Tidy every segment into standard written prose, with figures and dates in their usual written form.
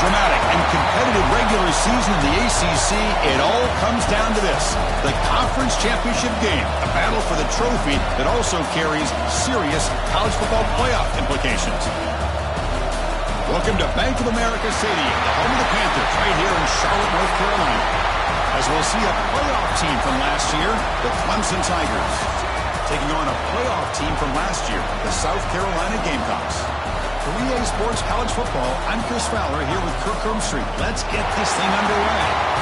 dramatic and competitive regular season in the ACC, it all comes down to this: the conference championship game, a battle for the trophy that also carries serious college football playoff implications. Welcome to Bank of America Stadium, the home of the Panthers, right here in Charlotte, North Carolina, as we'll see a playoff team from last year, the Clemson Tigers, taking on a playoff team from last year, the South Carolina Gamecocks. For EA Sports College Football, I'm Chris Fowler here with Kirk Herbstreit. Let's get this thing underway.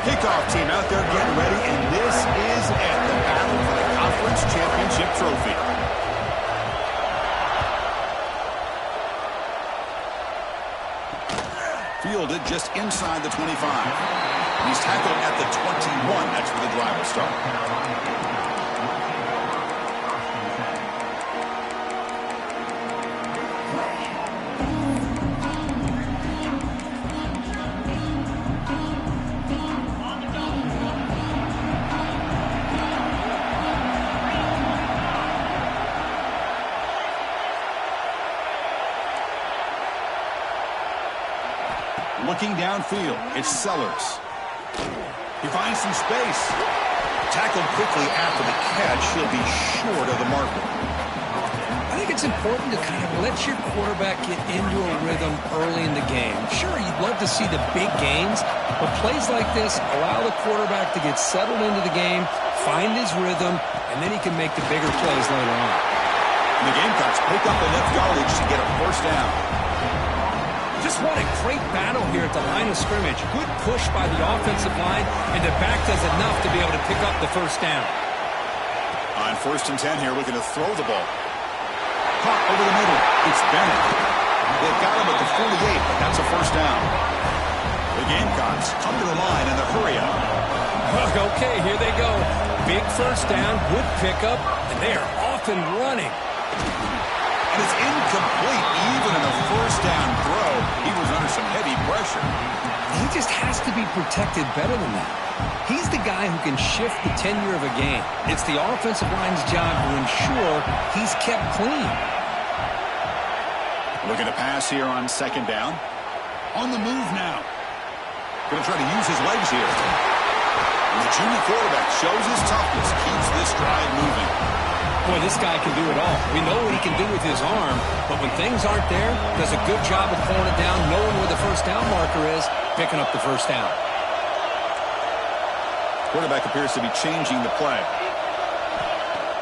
Kickoff team out there getting ready, and this is it, the battle for the conference championship trophy. Fielded just inside the 25. He's tackled at the 21. That's where the drive will start. Looking downfield, it's Sellers. He finds some space. Tackled quickly after the catch. He'll be short of the marker. I think it's important to kind of let your quarterback get into a rhythm early in the game. Sure, you'd love to see the big gains, but plays like this allow the quarterback to get settled into the game, find his rhythm, and then he can make the bigger plays later on. And the Gamecocks pick up enough yardage to get a first down. Just what a great battle here at the line of scrimmage. Good push by the offensive line, and the back does enough to be able to pick up the first down. On 1st and 10 here, looking to throw the ball. Caught over the middle. It's Bennett. They've got him at the 48, but that's a first down. The Gamecocks come to the line in the hurry up. Okay, here they go. Big first down, good pickup, and they are off and running. And it's incomplete. Even in a first down throw, he was under some heavy pressure. He just has to be protected better than that. He's the guy who can shift the tenure of a game. It's the offensive line's job to ensure he's kept clean. Looking to pass here on 2nd down. On the move now. Going to try to use his legs here. And the junior quarterback shows his toughness, keeps this drive moving. Boy, this guy can do it all. We know what he can do with his arm, but when things aren't there, does a good job of pulling it down, knowing where the first down marker is, picking up the first down. Quarterback appears to be changing the play.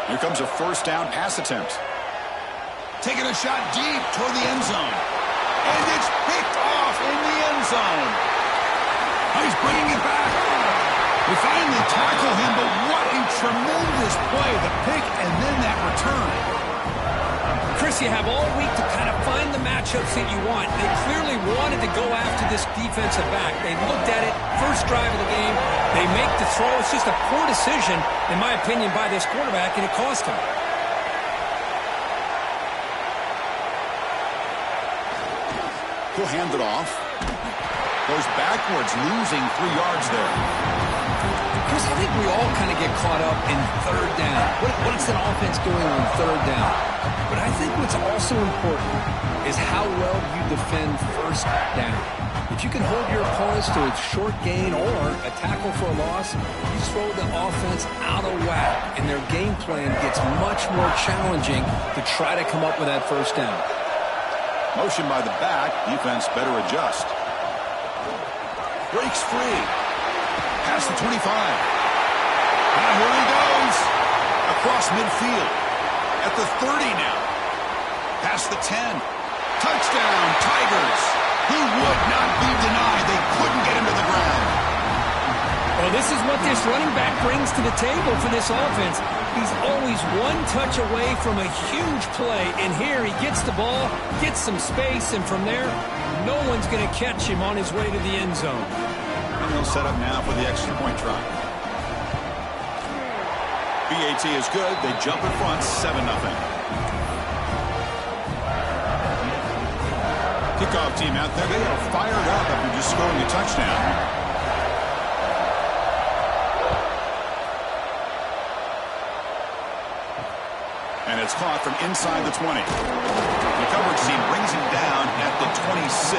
Here comes a first down pass attempt. Taking a shot deep toward the end zone. And it's picked off in the end zone. He's bringing it back. We finally tackle him, but what a tremendous play. The pick and then that return. Chris, you have all week to kind of find the matchups that you want. They clearly wanted to go after this defensive back. They looked at it, first drive of the game. They make the throw. It's just a poor decision, in my opinion, by this quarterback, and it cost him. He'll hand it off. Goes backwards, losing 3 yards there. Chris, I think we all kind of get caught up in 3rd down. What's an offense doing on 3rd down? But I think what's also important is how well you defend 1st down. If you can hold your opponents to a short gain or a tackle for a loss, you throw the offense out of whack, and their game plan gets much more challenging to try to come up with that first down. Motion by the back. Defense better adjust. Breaks free. Past the 25. Now here he goes. Across midfield. At the 30 now. Past the 10. Touchdown, Tigers. He would not be denied. They couldn't get him to the ground. Well, This is what this running back brings to the table for this offense. He's always one touch away from a huge play, and here he gets the ball, gets some space, and from there, no one's going to catch him on his way to the end zone. And they'll set up now for the extra point try. BAT is good. They jump in front, 7-0. Kickoff team out there. They are fired up after just scoring a touchdown. And it's caught from inside the 20. The coverage team brings him down at the 26.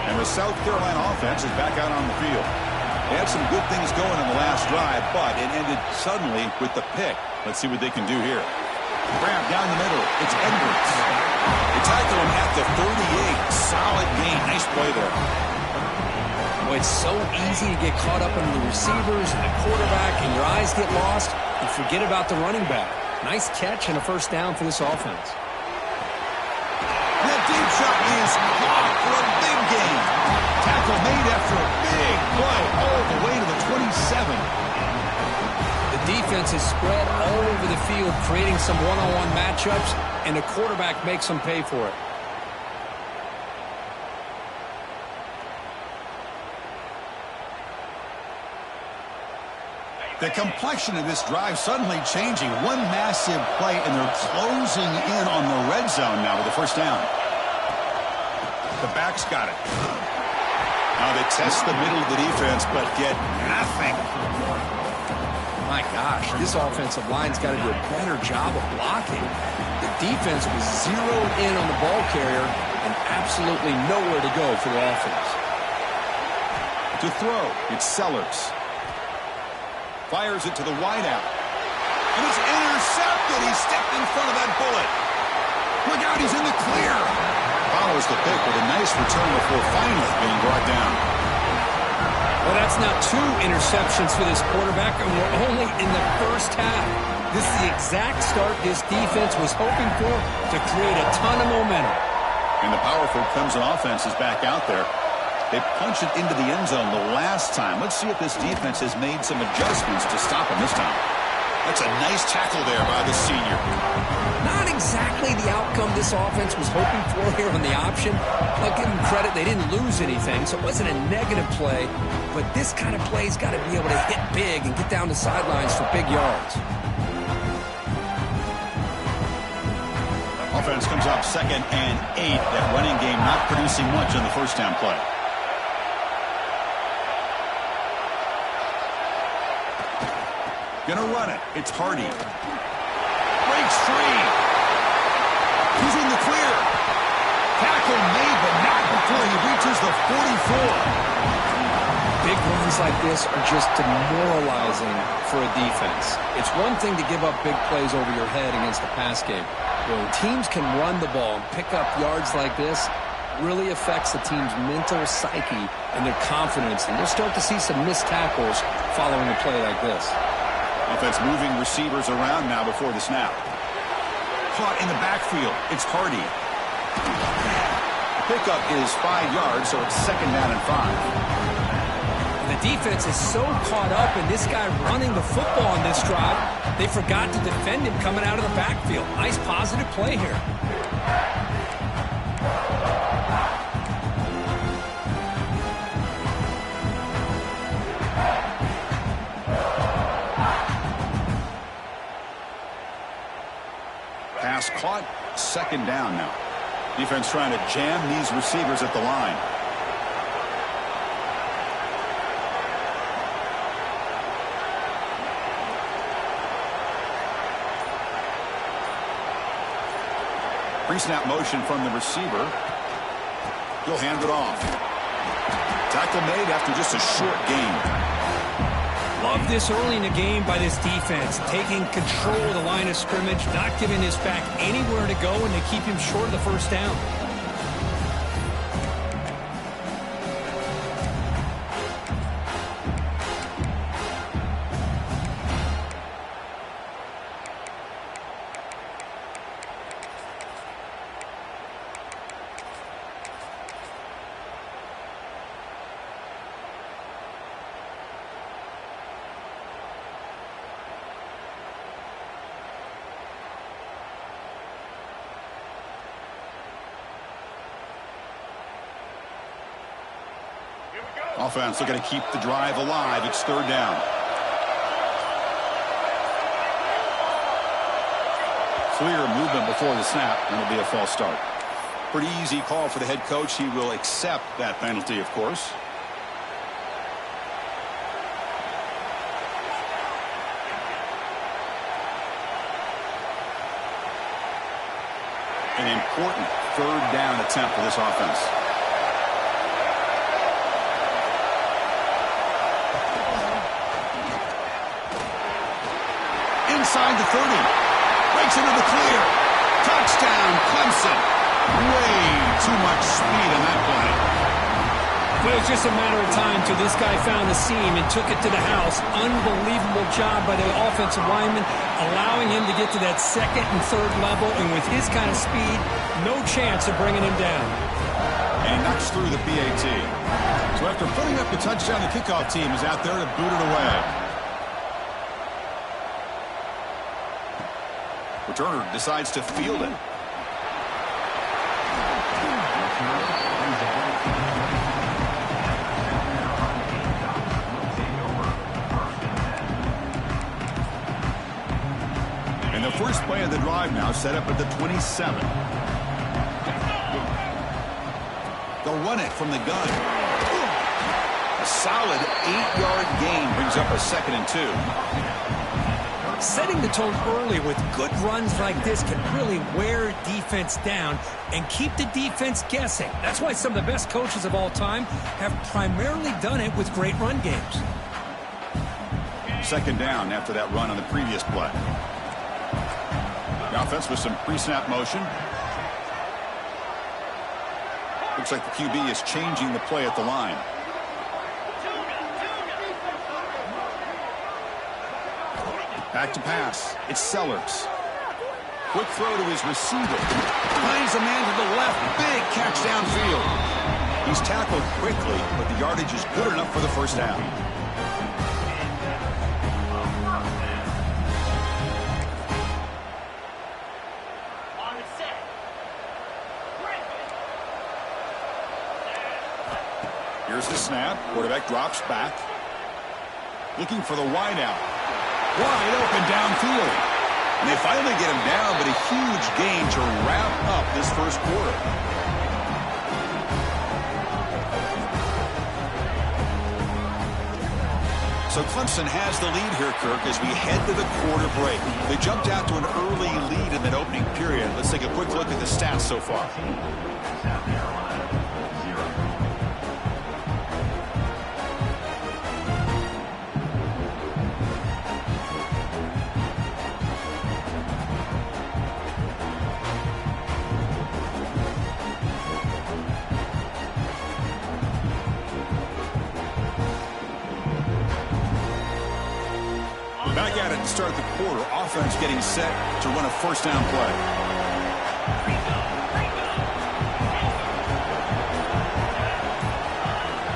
And the South Carolina offense is back out on the field. They had some good things going in the last drive, but it ended suddenly with the pick. Let's see what they can do here. Grab down the middle. It's Edwards. They tackle him at the 38. Solid gain. Nice play there. Well, it's so easy to get caught up in the receivers and the quarterback, and your eyes get lost, and forget about the running back. Nice catch and a first down for this offense. That deep shot is caught for a big gain. Tackle made after a big play all the way to the 27. The defense is spread all over the field, creating some one-on-one matchups, and the quarterback makes them pay for it. The complexion of this drive suddenly changing. One massive play, and they're closing in on the red zone now with the first down. The back's got it. Now they test the middle of the defense, but get nothing. My gosh, this offensive line's got to do a better job of blocking. The defense was zeroed in on the ball carrier and absolutely nowhere to go for the offense. To throw, it's Sellers. Fires it to the wideout. And it's intercepted. He stepped in front of that bullet. Look out, he's in the clear. Follows the pick with a nice return before finally being brought down. Well, that's now 2 interceptions for this quarterback, and we're only in the first half. This is the exact start this defense was hoping for to create a ton of momentum. And the powerful Clemson offense is back out there. They punched it into the end zone the last time. Let's see if this defense has made some adjustments to stop him this time. That's a nice tackle there by the senior. Not exactly the outcome this offense was hoping for here on the option. I'll give them credit. They didn't lose anything, so it wasn't a negative play. But this kind of play's got to be able to hit big and get down the sidelines for big yards. Offense comes up 2nd and 8. That running game not producing much on the first down play. Gonna run it. It's Hardy. Breaks free. He's in the clear. Tackle made, but not before he reaches the 44. Big runs like this are just demoralizing for a defense. It's one thing to give up big plays over your head against the pass game. When teams can run the ball and pick up yards like this, really affects the team's mental psyche and their confidence. And you'll start to see some missed tackles following a play like this. Offense moving receivers around now before the snap. Caught in the backfield. It's Hardy. Pickup is 5 yards, so it's 2nd down and 5. And the defense is so caught up in this guy running the football on this drive, they forgot to defend him coming out of the backfield. Nice positive play here. Pass caught, 2nd down now. Defense trying to jam these receivers at the line. Pre-snap motion from the receiver. He'll hand it off. Tackle made after just a short gain. Love this early in the game by this defense, taking control of the line of scrimmage, not giving this back anywhere to go, and they keep him short of the first down. Offense looking to keep the drive alive. It's third down. Clear movement before the snap, and it'll be a false start. Pretty easy call for the head coach. He will accept that penalty, of course. An important third down attempt for this offense. Inside the 30. Breaks into the clear. Touchdown, Clemson. Way too much speed on that play. But it was just a matter of time till this guy found the seam and took it to the house. Unbelievable job by the offensive lineman, allowing him to get to that second and third level. And with his kind of speed, no chance of bringing him down. And he knocks through the PAT. So after putting up the touchdown, the kickoff team is out there to boot it away. Returner decides to field it. And the first play of the drive now set up at the 27. They'll run it from the gun. A solid 8-yard gain brings up a 2nd and 2. Setting the tone early with good runs like this can really wear defense down and keep the defense guessing. That's why some of the best coaches of all time have primarily done it with great run games. 2nd down after that run on the previous play. The offense with some pre-snap motion. Looks like the QB is changing the play at the line. Back to pass. It's Sellers. Quick throw to his receiver. Finds a man to the left. Big catch downfield. He's tackled quickly, but the yardage is good enough for the first down. Here's the snap. Quarterback drops back. Looking for the wide out. Wide open downfield. And they finally get him down, but a huge gain to wrap up this first quarter. So Clemson has the lead here, Kirk, as we head to the quarter break. They jumped out to an early lead in that opening period. Let's take a quick look at the stats so far. Back at it to start the quarter. Offense getting set to run a first down play.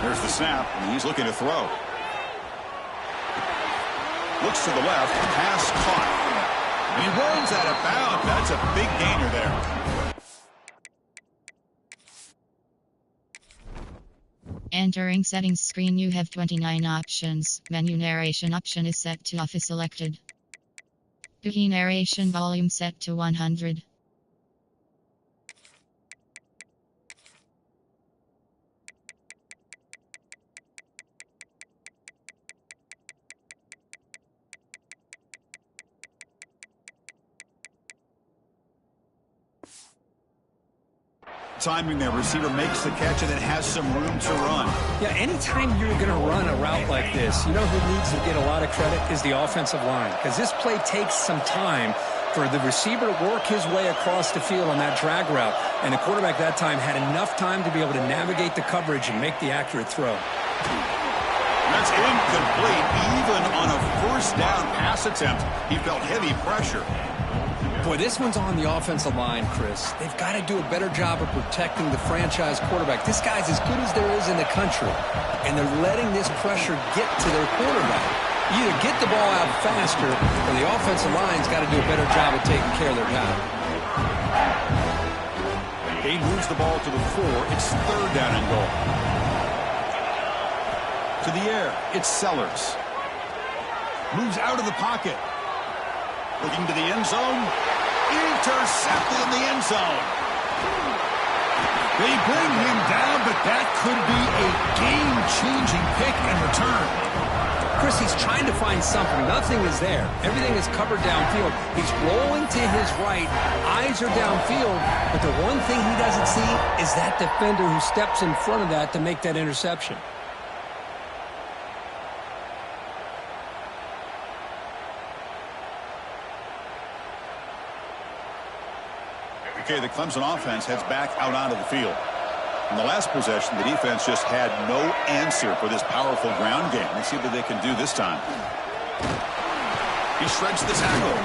There's the snap, and he's looking to throw. Looks to the left, pass caught. And he runs out of bounds. That's a big gainer there. Entering settings screen, you have 29 options. Menu narration option is set to off is selected. Key narration volume set to 100. Timing there, receiver makes the catch and then has some room to run. Yeah, anytime you're going to run a route like this, you know who needs to get a lot of credit is the offensive line. Because this play takes some time for the receiver to work his way across the field on that drag route. And the quarterback that time had enough time to be able to navigate the coverage and make the accurate throw. That's incomplete. Even on a first down pass attempt, he felt heavy pressure. Boy, this one's on the offensive line, Chris. They've got to do a better job of protecting the franchise quarterback. This guy's as good as there is in the country, and they're letting this pressure get to their quarterback. Either get the ball out faster, or the offensive line's got to do a better job of taking care of their guy. He moves the ball to the 4. It's third down and goal. To the air, it's Sellers. Moves out of the pocket. Looking to the end zone. Intercepted in the end zone. They bring him down, but that could be a game-changing pick and return. Chris, he's trying to find something. Nothing is there. Everything is covered downfield. He's rolling to his right. Eyes are downfield. But the one thing he doesn't see is that defender who steps in front of that to make that interception. Okay, the Clemson offense heads back out onto the field. In the last possession, the defense just had no answer for this powerful ground game. Let's see what they can do this time. He shreds the tackle.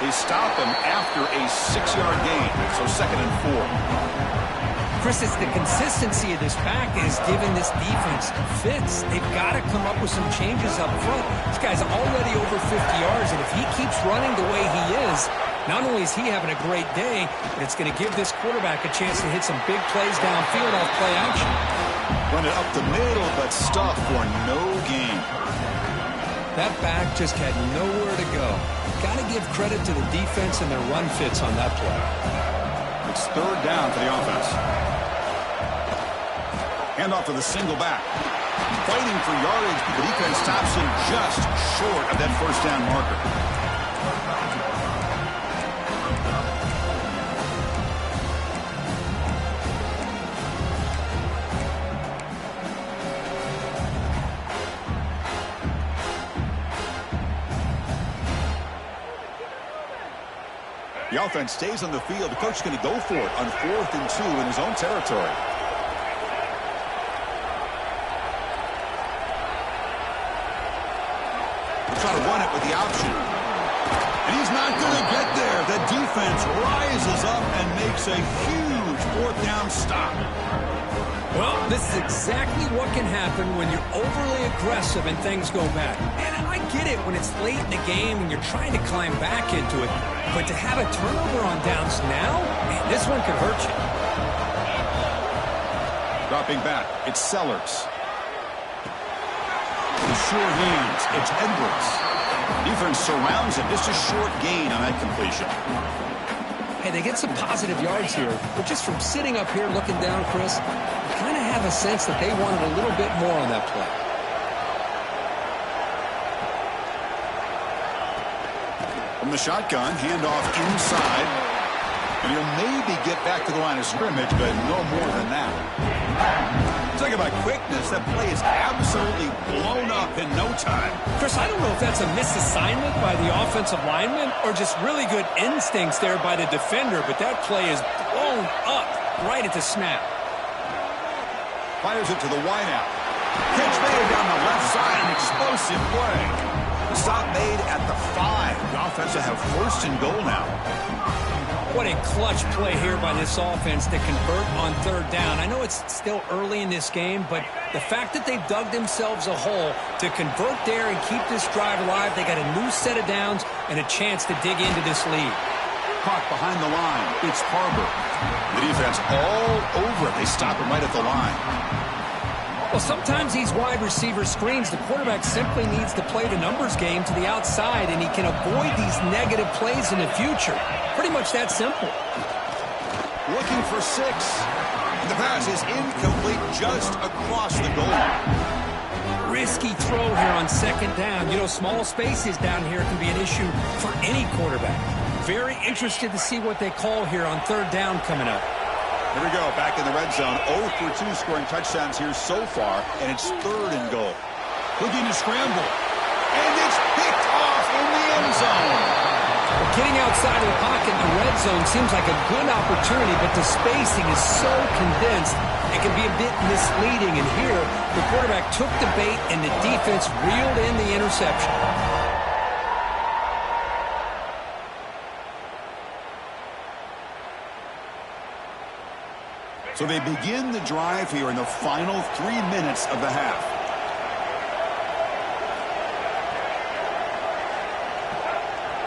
They stop him after a 6-yard gain, so 2nd and 4. Chris, it's the consistency of this pack is giving this defense fits. They've got to come up with some changes up front. This guy's already over 50 yards, and if he keeps running the way he is, not only is he having a great day, but it's going to give this quarterback a chance to hit some big plays downfield off play action. Run it up the middle, but stuff for no gain. That back just had nowhere to go. Got to give credit to the defense and their run fits on that play. It's 3rd down for the offense. Handoff to the single back. Fighting for yardage, but the defense stops him just short of that 1st down marker. The offense stays on the field. The coach is going to go for it on 4th and 2 in his own territory. He'll try to run it with the option. And he's not going to get there. The defense rises up and makes a huge 4th down stop. Well, this is exactly what can happen when you're overly aggressive and things go bad. And I get it when it's late in the game and you're trying to climb back into it. But to have a turnover on downs now, man, this one could hurt you. Dropping back, it's Sellers. The sure hands, it's Edwards. Defense surrounds him. Just a short gain on that completion. Hey, they get some positive yards here, but just from sitting up here looking down, Chris, I kind of have a sense that they wanted a little bit more on that play. From the shotgun, handoff inside. And he'll maybe get back to the line of scrimmage, but no more than that. Talk about quickness. That play is absolutely blown up in no time. Chris, I don't know if that's a misassignment by the offensive lineman or just really good instincts there by the defender, but that play is blown up right at the snap. Fires it to the wideout. Catch made down the left side. An explosive play. The stop made at the 5. The offense will have 1st and goal now. What a clutch play here by this offense to convert on 3rd down. I know it's still early in this game, but the fact that they've dug themselves a hole to convert there and keep this drive alive, they got a new set of downs and a chance to dig into this lead. Caught behind the line. It's Harbor. The defense all over it. They stop him right at the line. Well, sometimes these wide receiver screens, the quarterback simply needs to play the numbers game to the outside, and he can avoid these negative plays in the future. Pretty much that simple. Looking for 6. The pass is incomplete just across the goal line. Risky throw here on 2nd down. You know, small spaces down here can be an issue for any quarterback. Very interested to see what they call here on 3rd down coming up. Here we go, back in the red zone. 0 for 2 scoring touchdowns here so far, and it's 3rd and goal. Looking to scramble, and it's picked off in the end zone. Well, getting outside of the pocket in the red zone seems like a good opportunity, but the spacing is so condensed, it can be a bit misleading. And here, the quarterback took the bait, and the defense reeled in the interception. So they begin the drive here in the final 3 minutes of the half.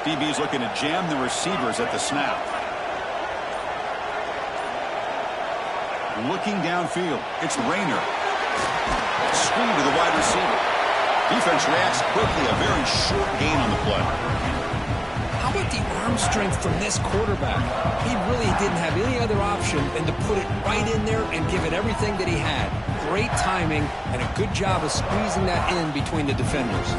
DB's looking to jam the receivers at the snap. Looking downfield, it's Rayner. Screen to the wide receiver. Defense reacts quickly. A very short gain on the play. How about the arm strength from this quarterback? He really didn't have any other option than to put it right in there and give it everything that he had. Great timing and a good job of squeezing that in between the defenders.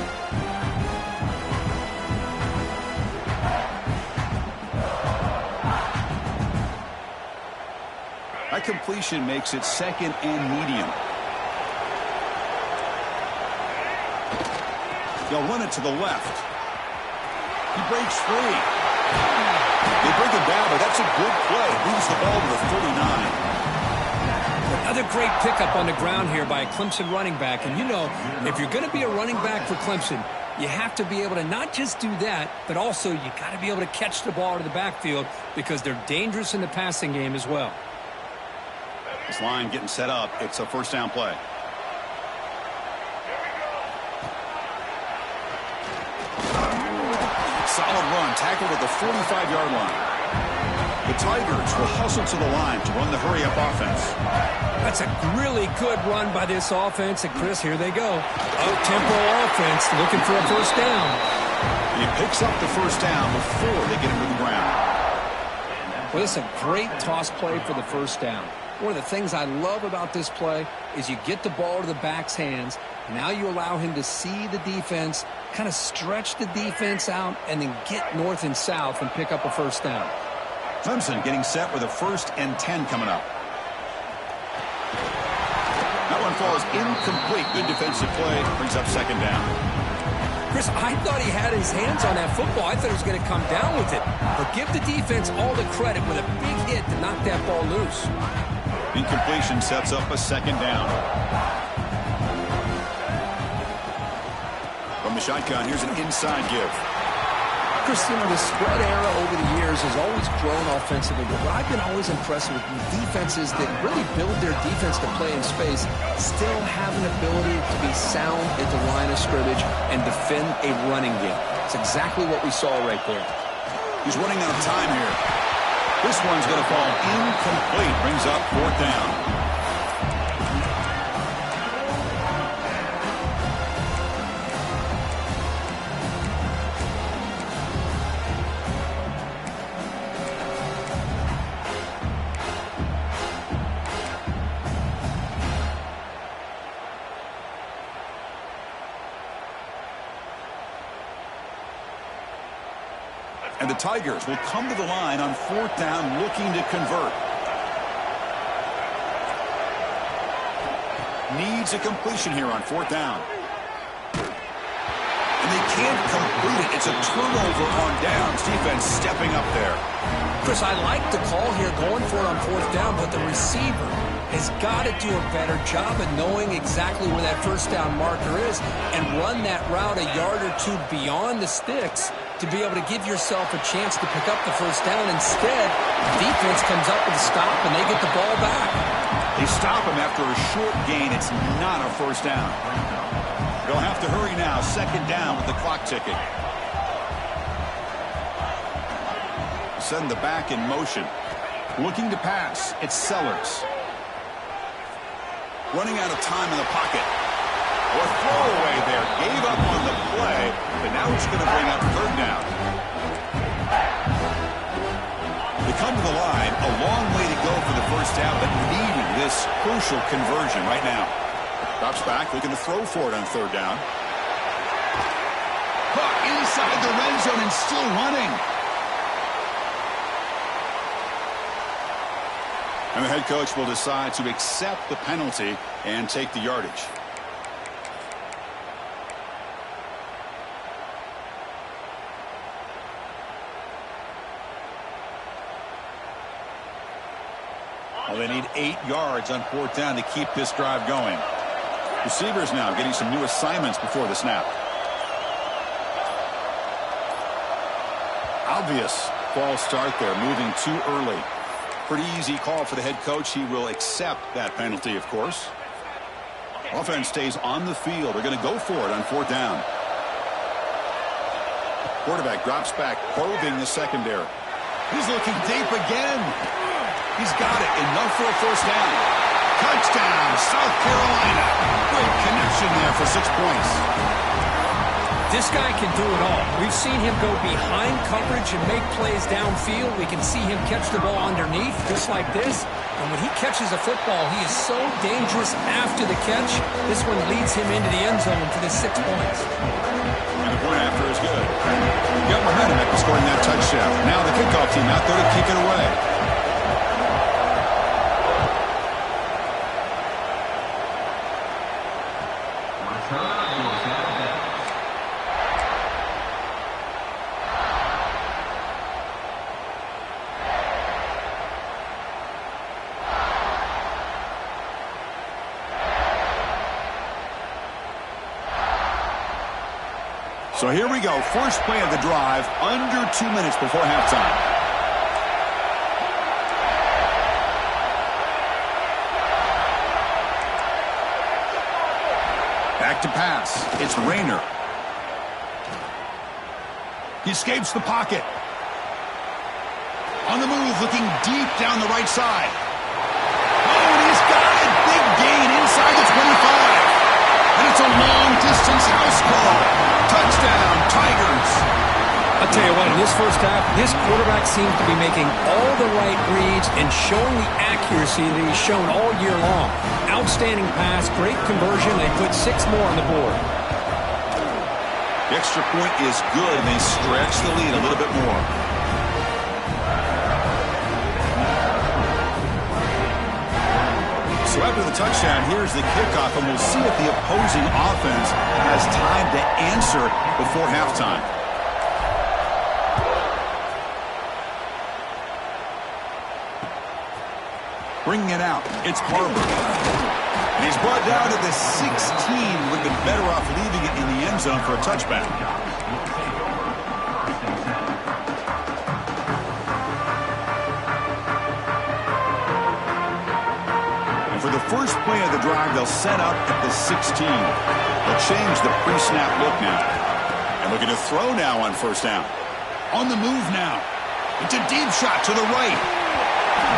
That completion makes it second and medium. They'll run it to the left. He breaks free. They bring him down, but that's a good play. Moves the ball to the 39. Another great pickup on the ground here by a Clemson running back. And you know, if you're going to be a running back for Clemson, you have to be able to not just do that, but also you got to be able to catch the ball to the backfield because they're dangerous in the passing game as well. This line getting set up. It's a first down play. Solid run, tackled at the 45-yard line. The Tigers will hustle to the line to run the hurry-up offense. That's a really good run by this offense. And, Chris, here they go. Up-tempo offense looking for a first down. And he picks up the first down before they get him to the ground. Well, this is a great toss play for the first down. One of the things I love about this play is you get the ball to the back's hands. Now you allow him to see the defense, kind of stretch the defense out, and then get north and south and pick up a first down. Clemson getting set with a 1st and 10 coming up. That one falls incomplete. Good defensive play. Brings up second down. Chris, I thought he had his hands on that football. I thought he was going to come down with it. But give the defense all the credit with a big hit to knock that ball loose. Incompletion sets up a second down. From the shotgun, here's an inside give. Chris, you know, the spread era over the years has always grown offensively, but what I've been always impressed with defenses that really build their defense to play in space still have an ability to be sound at the line of scrimmage and defend a running game. It's exactly what we saw right there. He's running out of time here. This one's going to fall incomplete. Brings up 4th down. And the Tigers will come to the line on 4th down looking to convert. Needs a completion here on 4th down. And they can't complete it. It's a turnover on downs. Defense stepping up there. Chris, I like the call here going for it on 4th down, but the receiver has got to do a better job of knowing exactly where that first down marker is and run that route a yard or two beyond the sticks to be able to give yourself a chance to pick up the first down. Instead, defense comes up with a stop, and they get the ball back. They stop him after a short gain. It's not a first down. They'll have to hurry now. Second down with the clock ticking. Send the back in motion. Looking to pass. It's Sellers. Running out of time in the pocket. Or throwaway there. Gave up on the play, but now it's going to bring up 3rd down. They come to the line. A long way to go for the first down, but needing this crucial conversion right now. Drops back, looking to throw for it on 3rd down. Caught inside the red zone and still running. And the head coach will decide to accept the penalty and take the yardage. Well, they need 8 yards on 4th down to keep this drive going. Receivers now getting some new assignments before the snap. Obvious false start there, moving too early. Pretty easy call for the head coach. He will accept that penalty, of course. Offense stays on the field. They're going to go for it on 4th down. Quarterback drops back, probing the secondary. He's looking deep again. He's got it. Enough for a first down. Touchdown, South Carolina. Great connection there for 6 points. This guy can do it all. We've seen him go behind coverage and make plays downfield. We can see him catch the ball underneath, just like this. And when he catches a football, he is so dangerous after the catch. This one leads him into the end zone for the 6 points. And the point after is good. Got momentum after scoring that touchdown. Now the kickoff team out there to kick it away. So here we go. First play of the drive, under 2 minutes before halftime. Back to pass. It's Rayner. He escapes the pocket. On the move, looking deep down the right side. Oh, and he's got it. Big gain inside the 25. And it's a long-distance house call. Touchdown, Tigers. I'll tell you what, in this first half, this quarterback seems to be making all the right reads and showing the accuracy that he's shown all year long. Outstanding pass, great conversion. They put 6 more on the board. The extra point is good, and they stretch the lead a little bit more. So after the touchdown, here's the kickoff, and we'll see if the opposing offense has time to answer before halftime. Bringing it out, it's Barber. And he's brought down to the 16. Would have been better off leaving it in the end zone for a touchback. For the first play of the drive, they'll set up at the 16. They'll change the pre-snap look now. And looking to throw now on first down. On the move now. It's a deep shot to the right.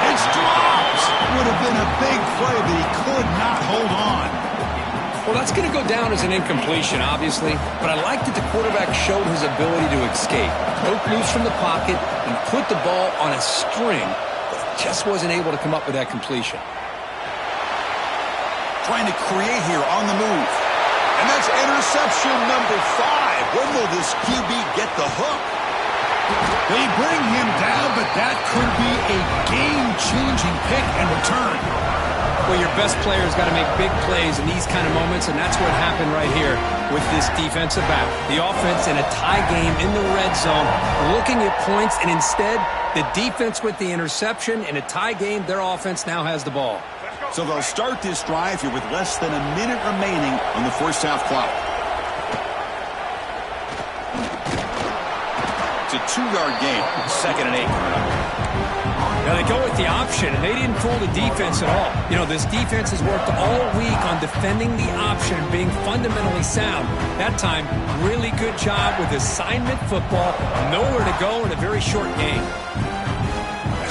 It's dropped. Would have been a big play, but he could not hold on. Well, that's going to go down as an incompletion, obviously. But I like that the quarterback showed his ability to escape. Broke loose from the pocket and put the ball on a string, but just wasn't able to come up with that completion. Trying to create here on the move. And that's interception number 5. When will this QB get the hook? They bring him down, but that could be a game-changing pick and return. Well, your best player's got to make big plays in these kind of moments, and that's what happened right here with this defensive back. The offense in a tie game in the red zone, looking at points, and instead, the defense with the interception. In a tie game, their offense now has the ball. So they'll start this drive here with less than a minute remaining on the first half clock. It's a 2-yard gain, 2nd and 8 coming up. Now they go with the option, and they didn't fool the defense at all. You know, this defense has worked all week on defending the option and being fundamentally sound. That time, really good job with assignment football. Nowhere to go in a very short game.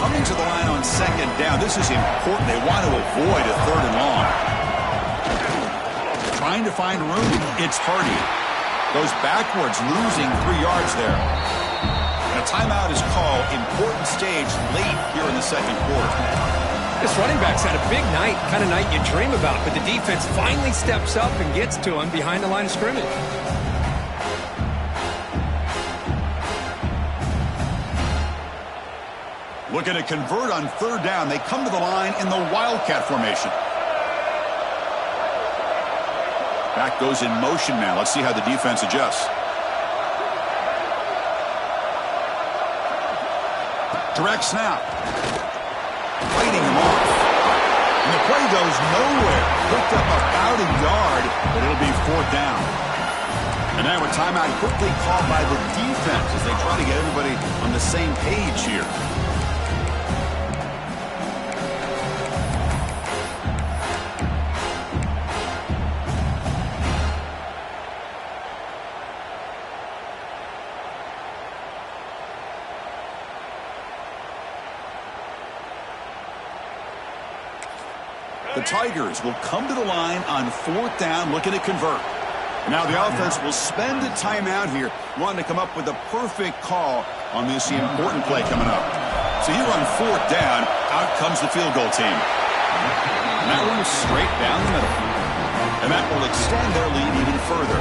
Coming to the line on 2nd down. This is important. They want to avoid a 3rd and long. Trying to find room. It's Hardy. Goes backwards, losing 3 yards there. And a timeout is called. Important stage late here in the second quarter. This running back's had a big night, kind of night you dream about, but the defense finally steps up and gets to him behind the line of scrimmage. Looking to convert on 3rd down. They come to the line in the Wildcat formation. Back goes in motion now. Let's see how the defense adjusts. Direct snap. Fighting him off. And the play goes nowhere. Picked up about a yard, but it'll be 4th down. And now a timeout quickly called by the defense as they try to get everybody on the same page here. The Tigers will come to the line on 4th down, looking to convert. Now the offense will spend a timeout here, wanting to come up with a perfect call on this important play coming up. So here on 4th down, out comes the field goal team. And that one is straight down the middle. And that will extend their lead even further.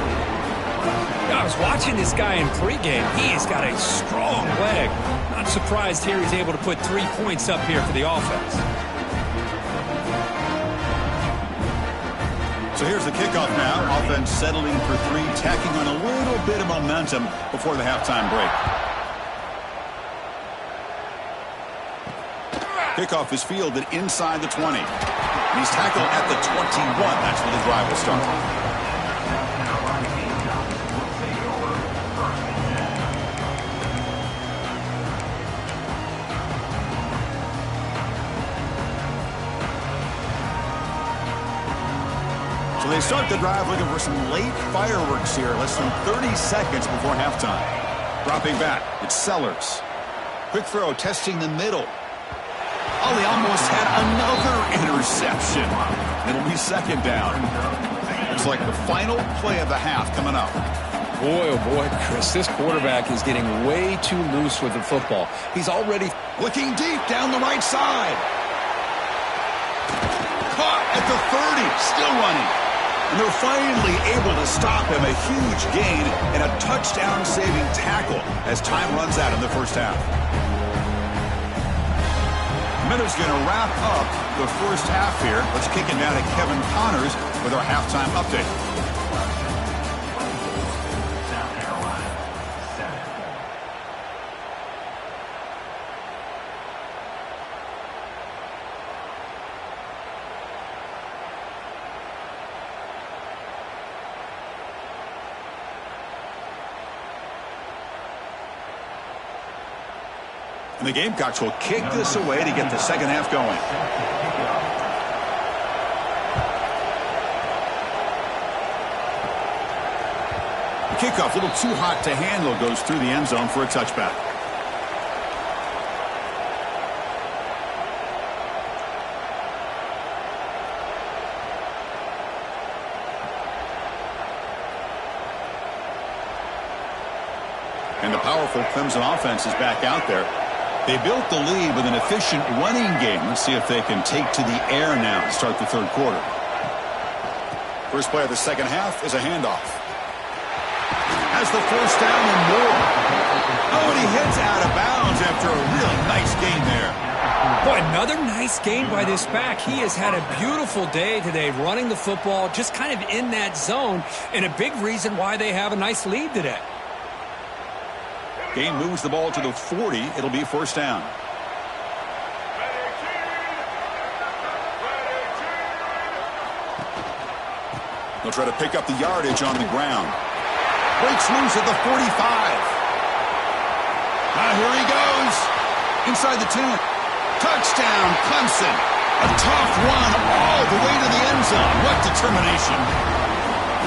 I was watching this guy in pregame. He has got a strong leg. Not surprised here he's able to put 3 points up here for the offense. So here's the kickoff now. Offense settling for 3, tacking on a little bit of momentum before the halftime break. Kickoff is fielded inside the 20. He's tackled at the 21. That's where the drive will start. So they start the drive looking for some late fireworks here. Less than 30 seconds before halftime. Dropping back, it's Sellers. Quick throw, testing the middle. Oh, they almost had another interception. It'll be 2nd down. Looks like the final play of the half coming up. Boy, oh boy, Chris, this quarterback is getting way too loose with the football. He's already looking deep down the right side. Caught at the 30, still running. And they're finally able to stop him. A huge gain and a touchdown-saving tackle as time runs out in the first half. Minute's going to wrap up the first half here. Let's kick it down to Kevin Connors with our halftime update. And the Gamecocks will kick this away to get the second half going. The kickoff, a little too hot to handle, goes through the end zone for a touchback. And the powerful Clemson offense is back out there. They built the lead with an efficient running game. Let's see if they can take to the air now to start the third quarter. First play of the second half is a handoff. Has the first down and more. Oh, and he heads out of bounds after a really nice gain there. Boy, another nice gain by this back. He has had a beautiful day today running the football, just kind of in that zone, and a big reason why they have a nice lead today. Gain moves the ball to the 40. It'll be first down. They'll try to pick up the yardage on the ground. Breaks loose at the 45. Here he goes. Inside the 10. Touchdown, Clemson. A tough run all the way to the end zone. What determination.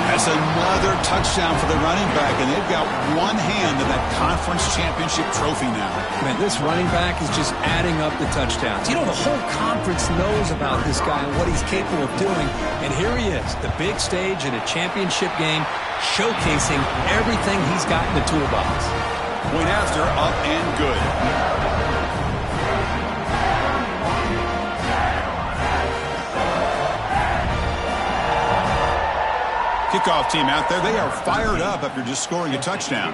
That's another touchdown for the running back, and they've got one hand in that conference championship trophy now. Man, this running back is just adding up the touchdowns. You know, the whole conference knows about this guy and what he's capable of doing, and here he is, the big stage in a championship game, showcasing everything he's got in the toolbox. Point after, up and good. Kickoff team out there. They are fired up after just scoring a touchdown.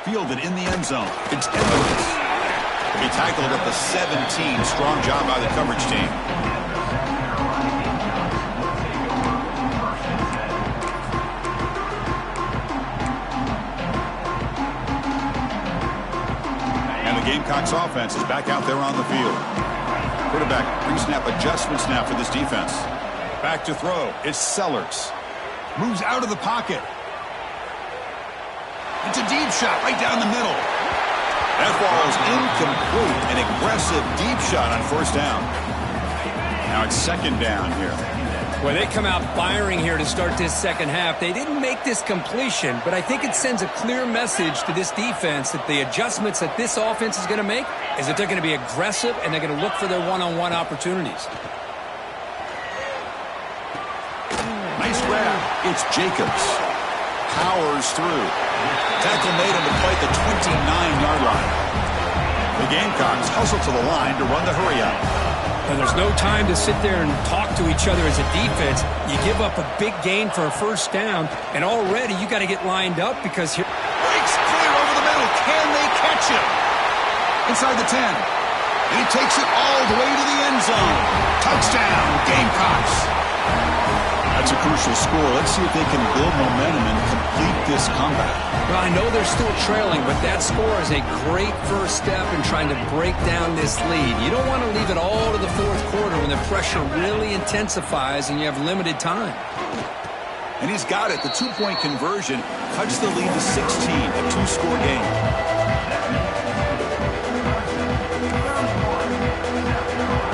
Fielded in the end zone. It's Edwards. He tackled at the 17. Strong job by the coverage team. And the Gamecocks offense is back out there on the field. Quarterback pre-snap adjustments now for this defense. Back to throw. It's Sellers. Moves out of the pocket. It's a deep shot right down the middle. That ball is incomplete. An aggressive deep shot on first down. Now it's second down here. Well, they come out firing here to start this second half. They didn't make this completion, but I think it sends a clear message to this defense that the adjustments that this offense is going to make is that they're going to be aggressive and they're going to look for their one-on-one opportunities. Nice grab. It's Jacobs. Powers through. Tackle made him to quite the 29-yard line. The Gamecocks hustle to the line to run the hurry-up. And there's no time to sit there and talk to each other as a defense. You give up a big gain for a first down, and already you got to get lined up because here... Breaks clear over the middle. Can they catch him? Inside the 10. And he takes it all the way to the end zone. Touchdown, Gamecocks. That's a crucial score. Let's see if they can build momentum and complete this comeback. Well, I know they're still trailing, but that score is a great first step in trying to break down this lead. You don't want to leave it all to the fourth quarter when the pressure really intensifies and you have limited time. And he's got it. The two-point conversion cuts the lead to 16, a two-score game.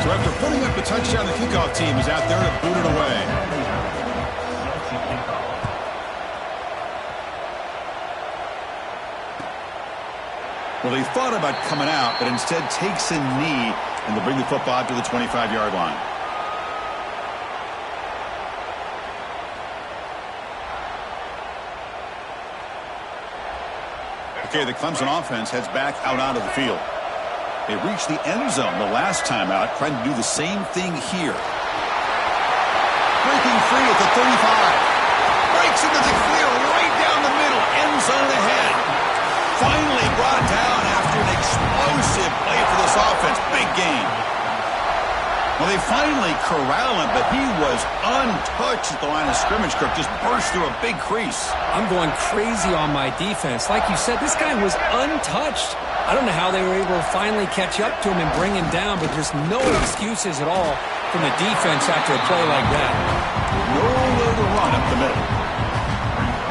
So after putting up the touchdown, the kickoff team is out there to boot it away. Well, he thought about coming out, but instead takes a knee, and they'll bring the football to the 25-yard line. Okay, the Clemson offense heads back out onto the field. They reached the end zone the last time out, trying to do the same thing here. Breaking free at the 35. Breaks into the clear right down the middle. End zone ahead. Finally brought down after an explosive play for this offense. Big game. Well, they finally corral him, but he was untouched at the line of scrimmage. Kirk just burst through a big crease. I'm going crazy on my defense. Like you said, this guy was untouched. I don't know how they were able to finally catch up to him and bring him down, but there's no excuses at all from the defense after a play like that. Nowhere to run up the middle.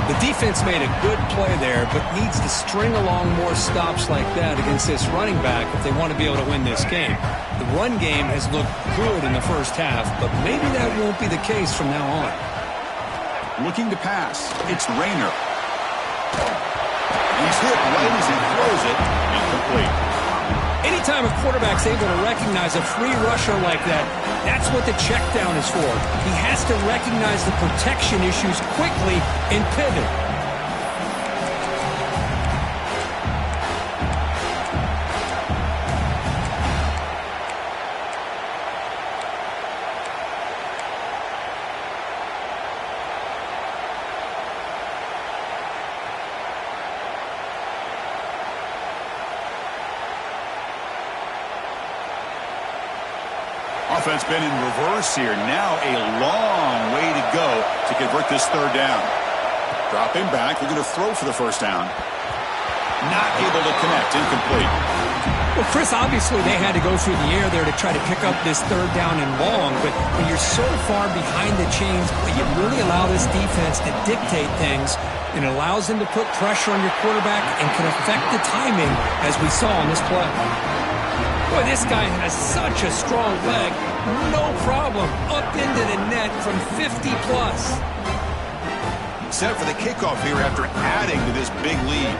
The defense made a good play there, but needs to string along more stops like that against this running back if they want to be able to win this game. The run game has looked good in the first half, but maybe that won't be the case from now on. Looking to pass. It's Rayner. He's hit right as he throws it. Incomplete. Anytime a quarterback's able to recognize a free rusher like that, that's what the check down is for. He has to recognize the protection issues quickly and pivot. Offense been in reverse here. Now a long way to go to convert this third down. Dropping back. They're going to throw for the first down. Not able to connect. Incomplete. Well, Chris, obviously they had to go through the air there to try to pick up this third down and long, but when you're so far behind the chains, you really allow this defense to dictate things, and it allows them to put pressure on your quarterback and can affect the timing, as we saw on this play. Boy, this guy has such a strong leg. No problem. Up into the net from 50-plus. Set for the kickoff here after adding to this big lead.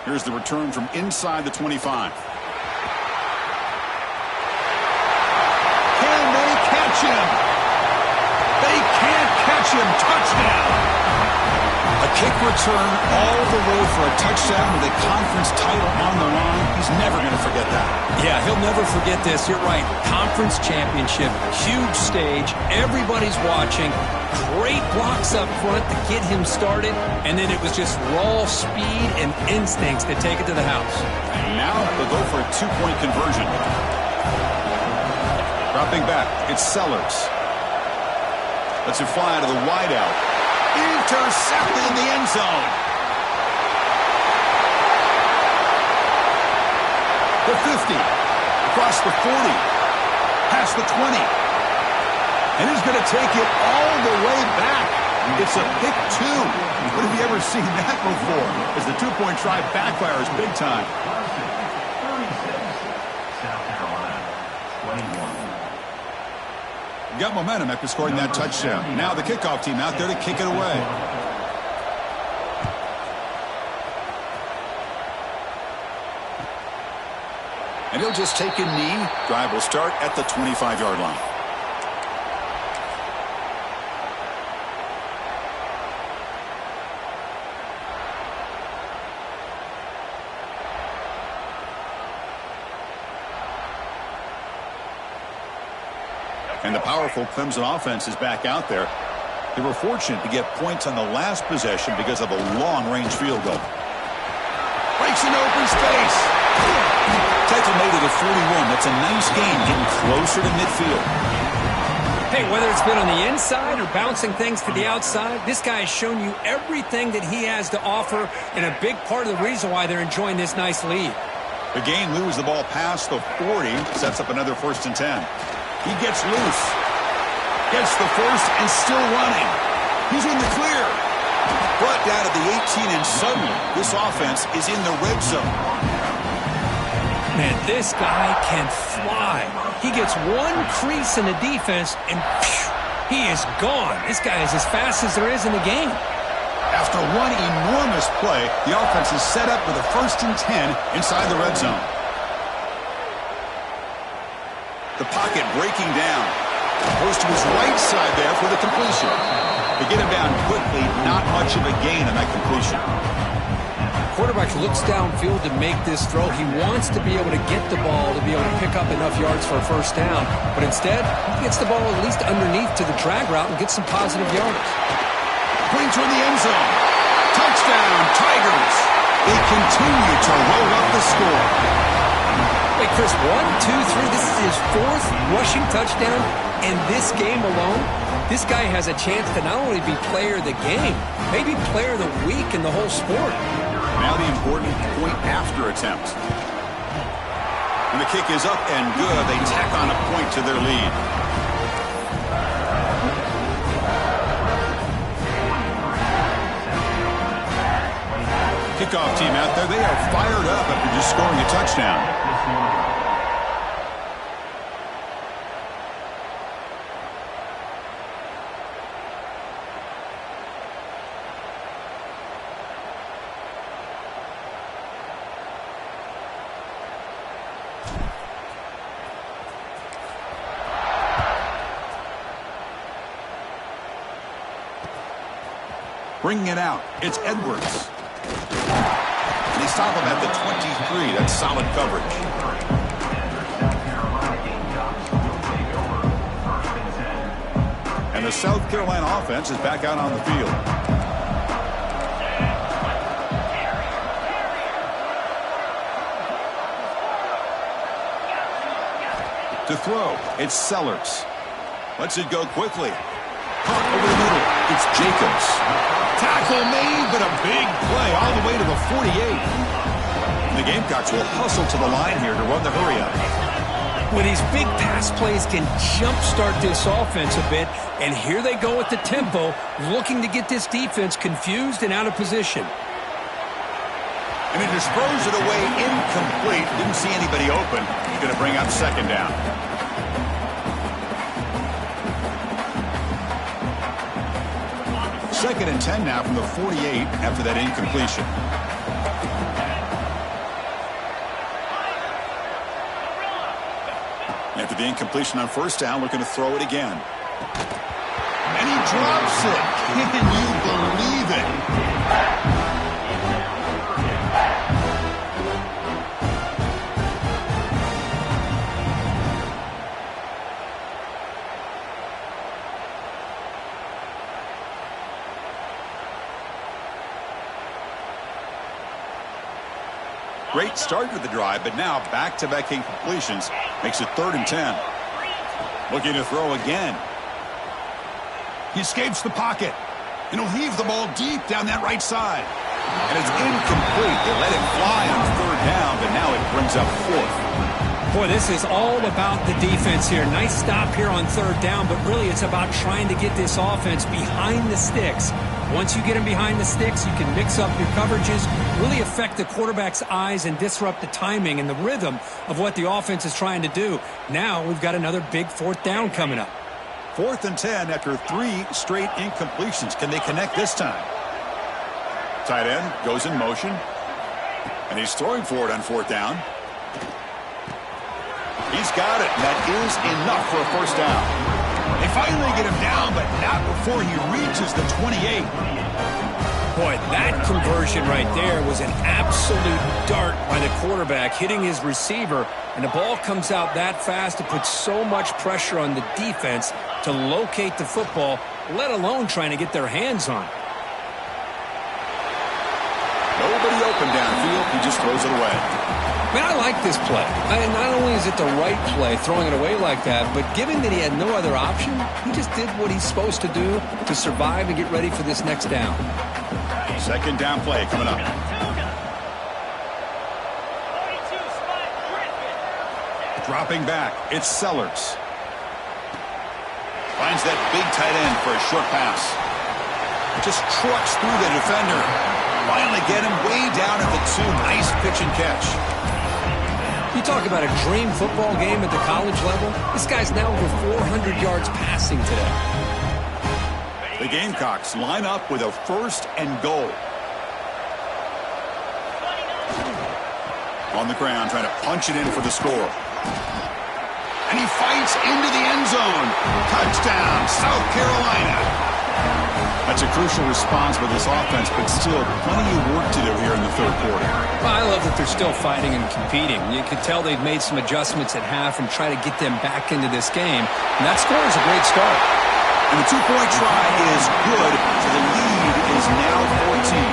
Here's the return from inside the 25. Can they catch him? They can't catch him. Touchdown. A kick return all the way for a touchdown with a conference title on the line. He's never going to forget that. Yeah, he'll never forget this. You're right. Conference championship, huge stage. Everybody's watching. Great blocks up front to get him started. And then it was just raw speed and instincts to take it to the house. And now they'll go for a two-point conversion. Dropping back, it's Sellers. Lets it fly out of the wideout. Intercepted in the end zone. The 50. Across the 40. Past the 20. And he's going to take it all the way back. It's a pick two. What have you ever seen that before? As the two-point try backfires big time. Got momentum after scoring that touchdown. Now the kickoff team out there to kick it away. And he'll just take a knee. Drive will start at the 25-yard line. And the powerful Clemson offense is back out there. They were fortunate to get points on the last possession because of a long-range field goal. Breaks into open space. Tackle made it at 41. That's a nice gain, getting closer to midfield. Hey, whether it's been on the inside or bouncing things to the outside, this guy has shown you everything that he has to offer, and a big part of the reason why they're enjoying this nice lead. The game moves the ball past the 40, sets up another 1st and 10. He gets loose. Gets the first and still running. He's in the clear. Brought down to the 18, and suddenly this offense is in the red zone. Man, this guy can fly. He gets one crease in the defense, and phew, he is gone. This guy is as fast as there is in the game. After one enormous play, the offense is set up with a 1st and 10 inside the red zone. The pocket breaking down. Goes to his right side there for the completion. They get him down quickly, not much of a gain on that completion. Quarterback looks downfield to make this throw. He wants to be able to get the ball to be able to pick up enough yards for a 1st down. But instead, he gets the ball at least underneath to the drag route and gets some positive yards. Putting toward the end zone. Touchdown, Tigers. They continue to roll up the score. Wait, Chris, 1, 2, 3. This is his 4th rushing touchdown in this game alone. This guy has a chance to not only be player of the game, maybe player of the week in the whole sport. Now the important point after attempt. And the kick is up and good. They tack on a point to their lead. Kickoff team out there. They are fired up after just scoring a touchdown. Bringing it out, it's Edwards. And they stop him at the 23. That's solid coverage. And the South Carolina offense is back out on the field. To throw, it's Sellers. Lets it go quickly. Caught over the middle, it's Jacobs. Tackle made, but a big play all the way to the 48. The Gamecocks will hustle to the line here to run the hurry-up. Well, these big pass plays can jumpstart this offense a bit, and here they go at the tempo, looking to get this defense confused and out of position. And he throws it away incomplete. Didn't see anybody open. He's going to bring up 2nd down. Second and 10 now from the 48 after that incompletion. After the incompletion on 1st down, looking to throw it again. And he drops it. Can you believe it? Great start with the drive, but now back-to-back incompletions makes it 3rd and 10. Looking to throw again. He escapes the pocket, and he'll heave the ball deep down that right side. And it's incomplete. They let it fly on 3rd down, but now it brings up 4th. Boy, this is all about the defense here. Nice stop here on third down, but really it's about trying to get this offense behind the sticks. Once you get them behind the sticks, you can mix up your coverages, really affect the quarterback's eyes and disrupt the timing and the rhythm of what the offense is trying to do. Now we've got another big fourth down coming up. 4th and 10 after 3 straight incompletions. Can they connect this time? Tight end goes in motion. And he's throwing for it on 4th down. He's got it. And that is enough for a first down. They finally get him down, but not before he reaches the 28. Boy, that conversion right there was an absolute dart by the quarterback hitting his receiver, and the ball comes out that fast. It puts so much pressure on the defense to locate the football, let alone trying to get their hands on it. Nobody open downfield. He just throws it away. Man, I like this play. Not only is it the right play, throwing it away like that, but given that he had no other option, he just did what he's supposed to do to survive and get ready for this next down. 2nd down play coming up. Dropping back, it's Sellers. Finds that big tight end for a short pass. Just trucks through the defender. Finally get him way down at the 2. Nice pitch and catch. You talk about a dream football game at the college level. This guy's now over 400 yards passing today. The Gamecocks line up with a 1st and goal. On the ground, trying to punch it in for the score. And he fights into the end zone. Touchdown, South Carolina. That's a crucial response for this offense, but still plenty of work to do here in the 3rd quarter. Well, I love that they're still fighting and competing. You can tell they've made some adjustments at half and try to get them back into this game. And that score is a great start. And the 2-point try is good, so the lead is now 14.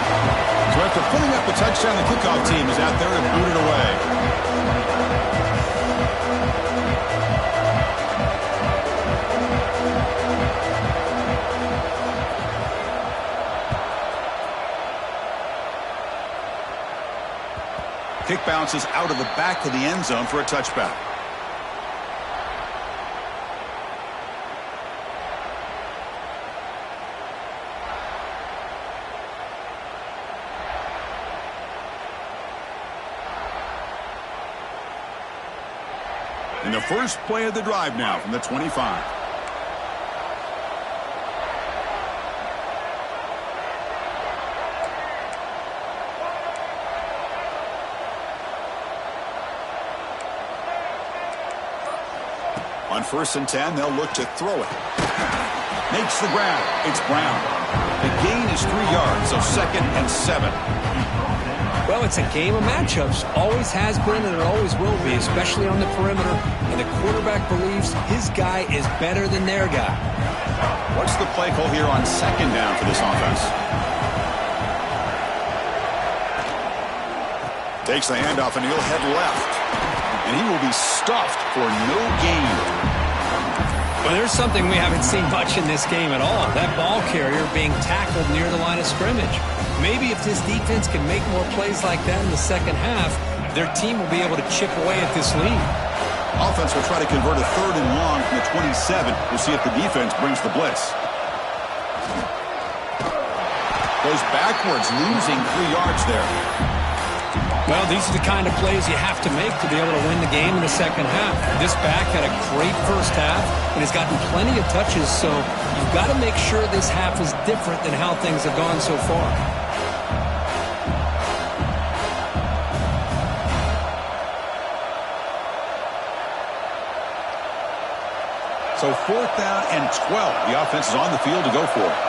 So after putting up the touchdown, the kickoff team is out there to boot it away. Kick bounces out of the back of the end zone for a touchback. In the first play of the drive now from the 25. On 1st and 10, they'll look to throw it. Makes the grab. It's Brown. The gain is 3 yards, so 2nd and 7. Well, it's a game of matchups. Always has been and it always will be, especially on the perimeter. And the quarterback believes his guy is better than their guy. What's the play call here on 2nd down for this offense? Takes the handoff and he'll head left. And he will be stuffed for no gain. Well, there's something we haven't seen much in this game at all. That ball carrier being tackled near the line of scrimmage. Maybe if this defense can make more plays like that in the second half, their team will be able to chip away at this lead. Offense will try to convert a 3rd and long from the 27. We'll see if the defense brings the blitz. Goes backwards, losing 3 yards there. Well, these are the kind of plays you have to make to be able to win the game in the second half. This back had a great first half and has gotten plenty of touches, so you've got to make sure this half is different than how things have gone so far. So 4th down and 12. The offense is on the field to go for it.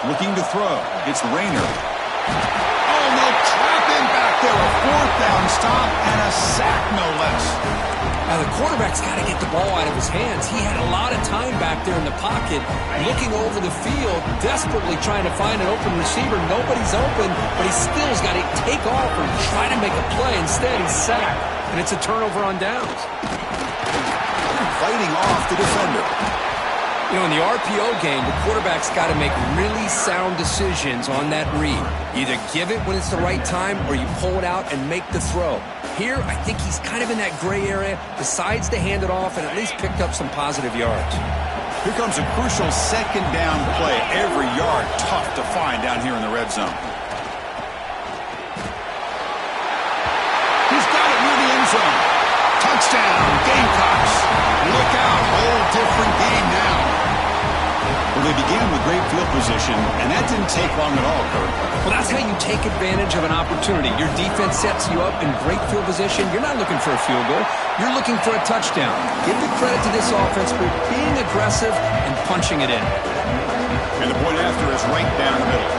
Looking to throw. It's Rayner. Oh, no, trap in back there. A 4th down stop and a sack, no less. Now, the quarterback's got to get the ball out of his hands. He had a lot of time back there in the pocket, looking over the field, desperately trying to find an open receiver. Nobody's open, but he still's got to take off and try to make a play. Instead, he's sacked, and it's a turnover on downs. Fighting off the defender. You know, in the RPO game, the quarterback's got to make really sound decisions on that read. Either give it when it's the right time or you pull it out and make the throw. Here, I think he's kind of in that gray area, decides to hand it off and at least picked up some positive yards. Here comes a crucial second down play. Every yard tough to find down here in the red zone. He's got it near the end zone. Touchdown, Gamecocks. Look out, whole different game now. Well, they began with great field position, and that didn't take long at all, Kurt. Well, that's how you take advantage of an opportunity. Your defense sets you up in great field position. You're not looking for a field goal. You're looking for a touchdown. Give the credit to this offense for being aggressive and punching it in. And the point after is right down the middle.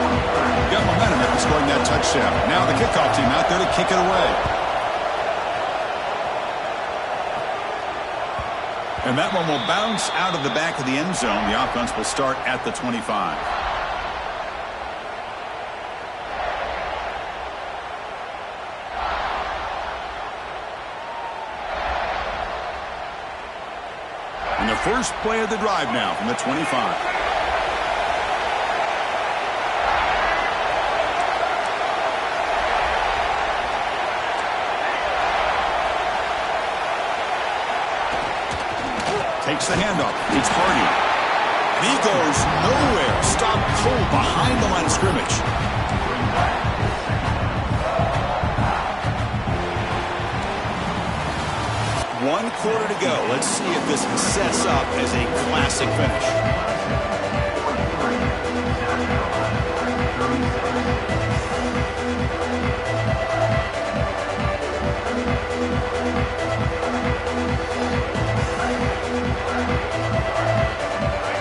Got momentum after scoring that touchdown. Now the kickoff team out there to kick it away. And that one will bounce out of the back of the end zone. The offense will start at the 25. And the first play of the drive now from the 25. Takes the handoff. It's Hardy. He goes nowhere. Stopped cold behind the line of scrimmage. One quarter to go. Let's see if this sets up as a classic finish.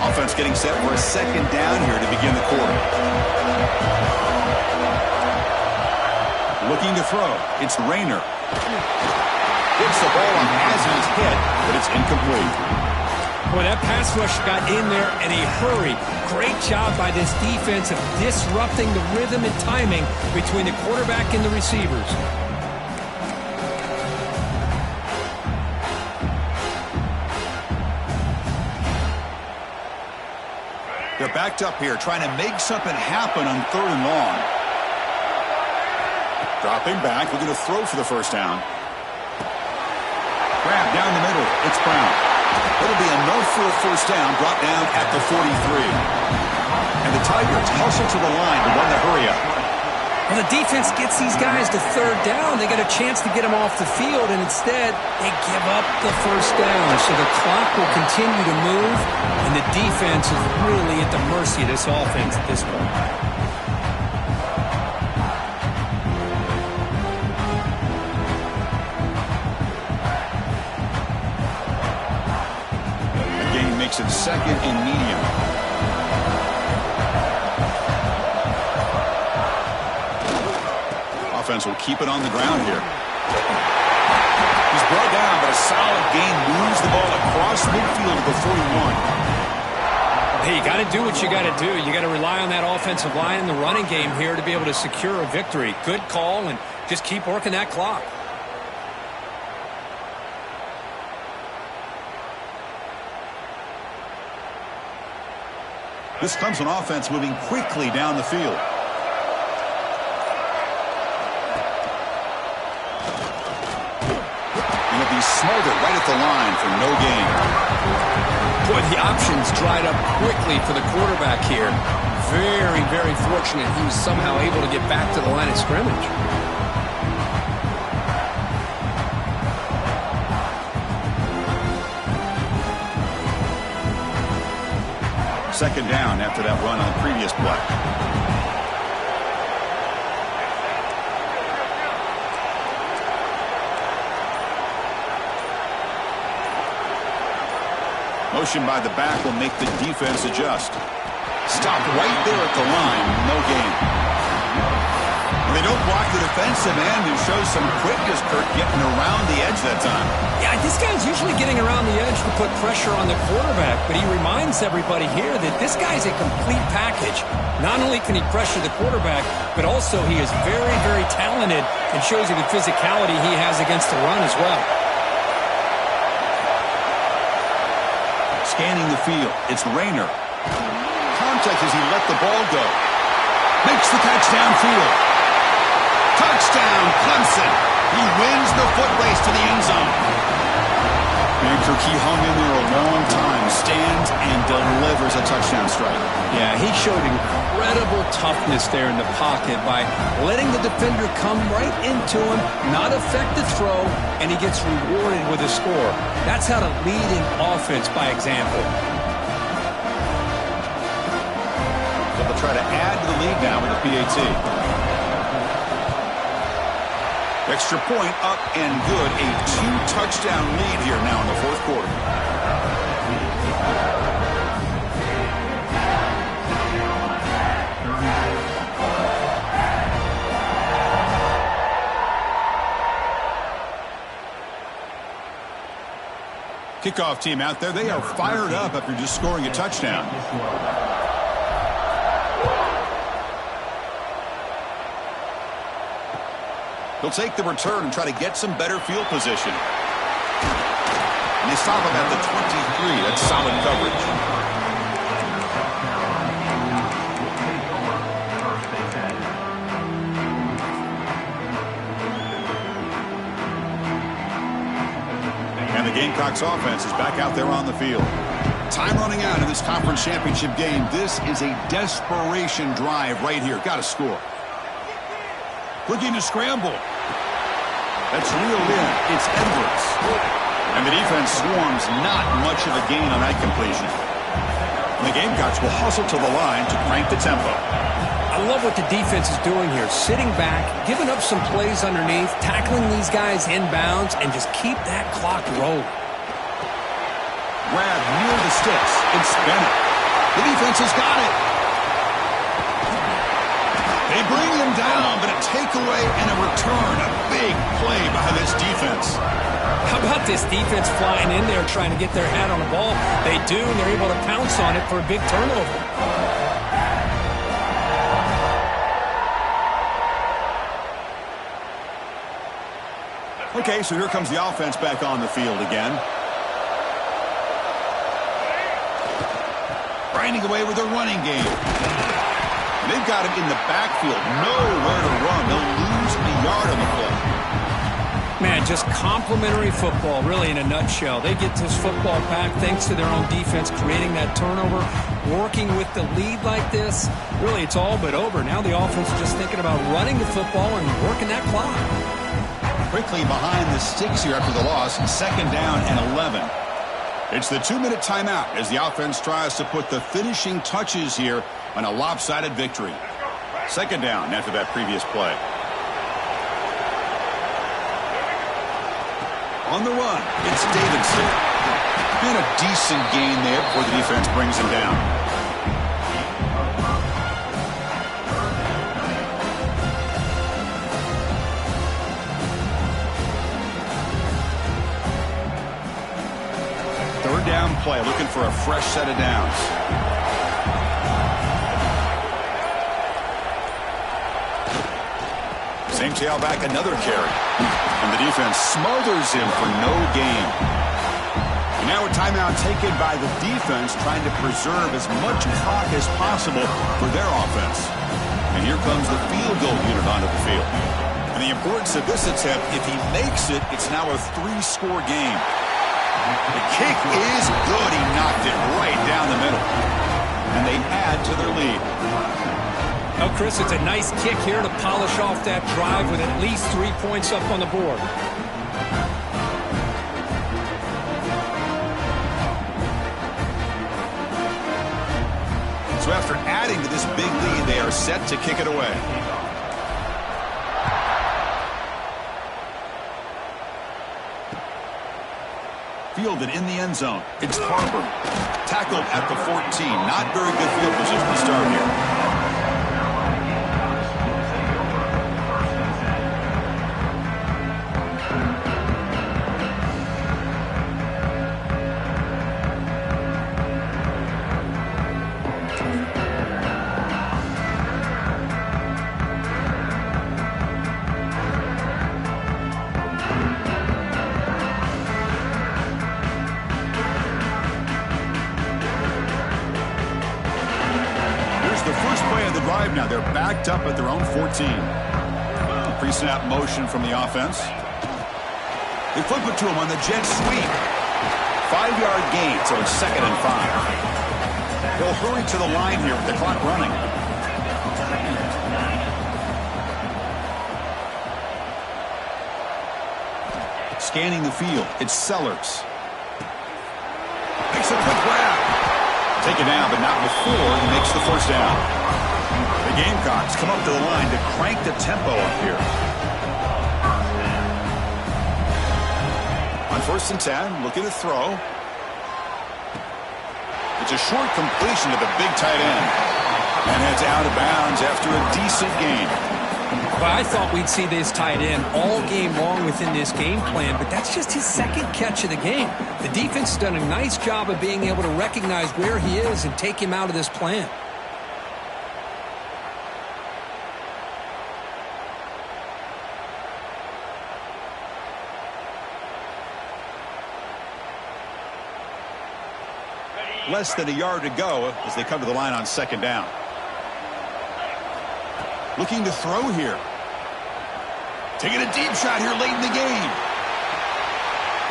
Offense getting set for a second down here to begin the quarter. Looking to throw. It's Rayner. Hits the ball on Hazard's hit, but it's incomplete. Boy, that pass rush got in there in a hurry. Great job by this defense of disrupting the rhythm and timing between the quarterback and the receivers. They're backed up here, trying to make something happen on 3rd and long. Dropping back, looking to throw for the first down. Grab down the middle. It's Brown. It'll be enough for a first down, brought down at the 43. And the Tigers hustle to the line to run the hurry up. Well, the defense gets these guys to 3rd down. They got a chance to get them off the field, and instead they give up the first down. So the clock will continue to move, and the defense is really at the mercy of this offense at this point. The game makes it 2nd and medium. Offense will keep it on the ground here. He's brought down, but a solid gain moves the ball across midfield to the 41. Hey, you got to do what you got to do. You got to rely on that offensive line and the running game here to be able to secure a victory. Good call, and just keep working that clock. This Clemson offense moving quickly down the field. Smothered right at the line for no gain. Boy, the options dried up quickly for the quarterback here. Very, very fortunate he was somehow able to get back to the line of scrimmage. Second down after that run on the previous play. Motion by the back will make the defense adjust. Stopped right there at the line. No gain. And they don't block the defensive end, who shows some quickness, Kurt, getting around the edge that time. Yeah, this guy's usually getting around the edge to put pressure on the quarterback, but he reminds everybody here that this guy's a complete package. Not only can he pressure the quarterback, but also he is very, very talented and shows you the physicality he has against the run as well. Scanning the field, it's Rayner. Contact as he let the ball go. Makes the catch downfield. Touchdown, Clemson. He wins the foot race to the end zone. Kirk, he hung in there a long time, stands and delivers a touchdown strike. Yeah, he showed incredible toughness there in the pocket by letting the defender come right into him, not affect the throw, and he gets rewarded with a score. That's how to lead an offense by example. So they'll try to add to the lead now with the PAT. Extra point up and good. A 2-touchdown lead here now in the fourth quarter. Kickoff team out there. They are fired up after just scoring a touchdown. He'll take the return and try to get some better field position. And they stop him at the 23. That's solid coverage. And the Gamecocks offense is back out there on the field. Time running out in this conference championship game. This is a desperation drive right here. Got to score. Looking to scramble. That's reeled in. It's Edwards. And the defense swarms, not much of a gain on that completion. And the Gamecocks will hustle to the line to crank the tempo. I love what the defense is doing here. Sitting back, giving up some plays underneath, tackling these guys inbounds, and just keep that clock rolling. Grab near the sticks. It's Bennett. The defense has got it. They bring him down, but a takeaway and a return. A big play by this defense. How about this defense flying in there trying to get their hat on the ball? They do, and they're able to pounce on it for a big turnover. Okay, so here comes the offense back on the field again. Grinding away with their running game. They've got him in the backfield. Nowhere to run. They'll lose a yard on the play. Man, just complimentary football, really, in a nutshell. They get this football back thanks to their own defense, creating that turnover, working with the lead like this. Really, it's all but over. Now the offense is just thinking about running the football and working that clock. Quickly behind the sticks here after the loss. Second down and 11. It's the 2-minute timeout as the offense tries to put the finishing touches here on a lopsided victory. Second down after that previous play. On the run, it's Davidson. And a decent gain there before the defense brings him down. Third down play, looking for a fresh set of downs. Same tailback, another carry. And the defense smothers him for no gain. And now a timeout taken by the defense, trying to preserve as much clock as possible for their offense. And here comes the field goal unit onto the field. And the importance of this attempt, if he makes it, it's now a 3-score game. The kick is good. He knocked it right down the middle. And they add to their lead. Oh, Chris, it's a nice kick here to polish off that drive with at least 3 points up on the board. So after adding to this big lead, they are set to kick it away. Fielded in the end zone. It's Harbor. Tackled at the 14. Not very good field position to start here. drive now. They're backed up at their own 14. Pre-snap motion from the offense. They flip it to him on the jet sweep. 5-yard gain, so it's 2nd and 5. They'll hurry to the line here with the clock running. Scanning the field, it's Sellers. Makes a quick grab. Taken down, but not before he makes the first down. The Gamecocks come up to the line to crank the tempo up here. On 1st and 10, looking to throw. It's a short completion to the big tight end. And heads out of bounds after a decent gain. Well, I thought we'd see this tight end all game long within this game plan, but that's just his 2nd catch of the game. The defense has done a nice job of being able to recognize where he is and take him out of this plan. Less than a yard to go as they come to the line on 2nd down. Looking to throw here. Taking a deep shot here late in the game.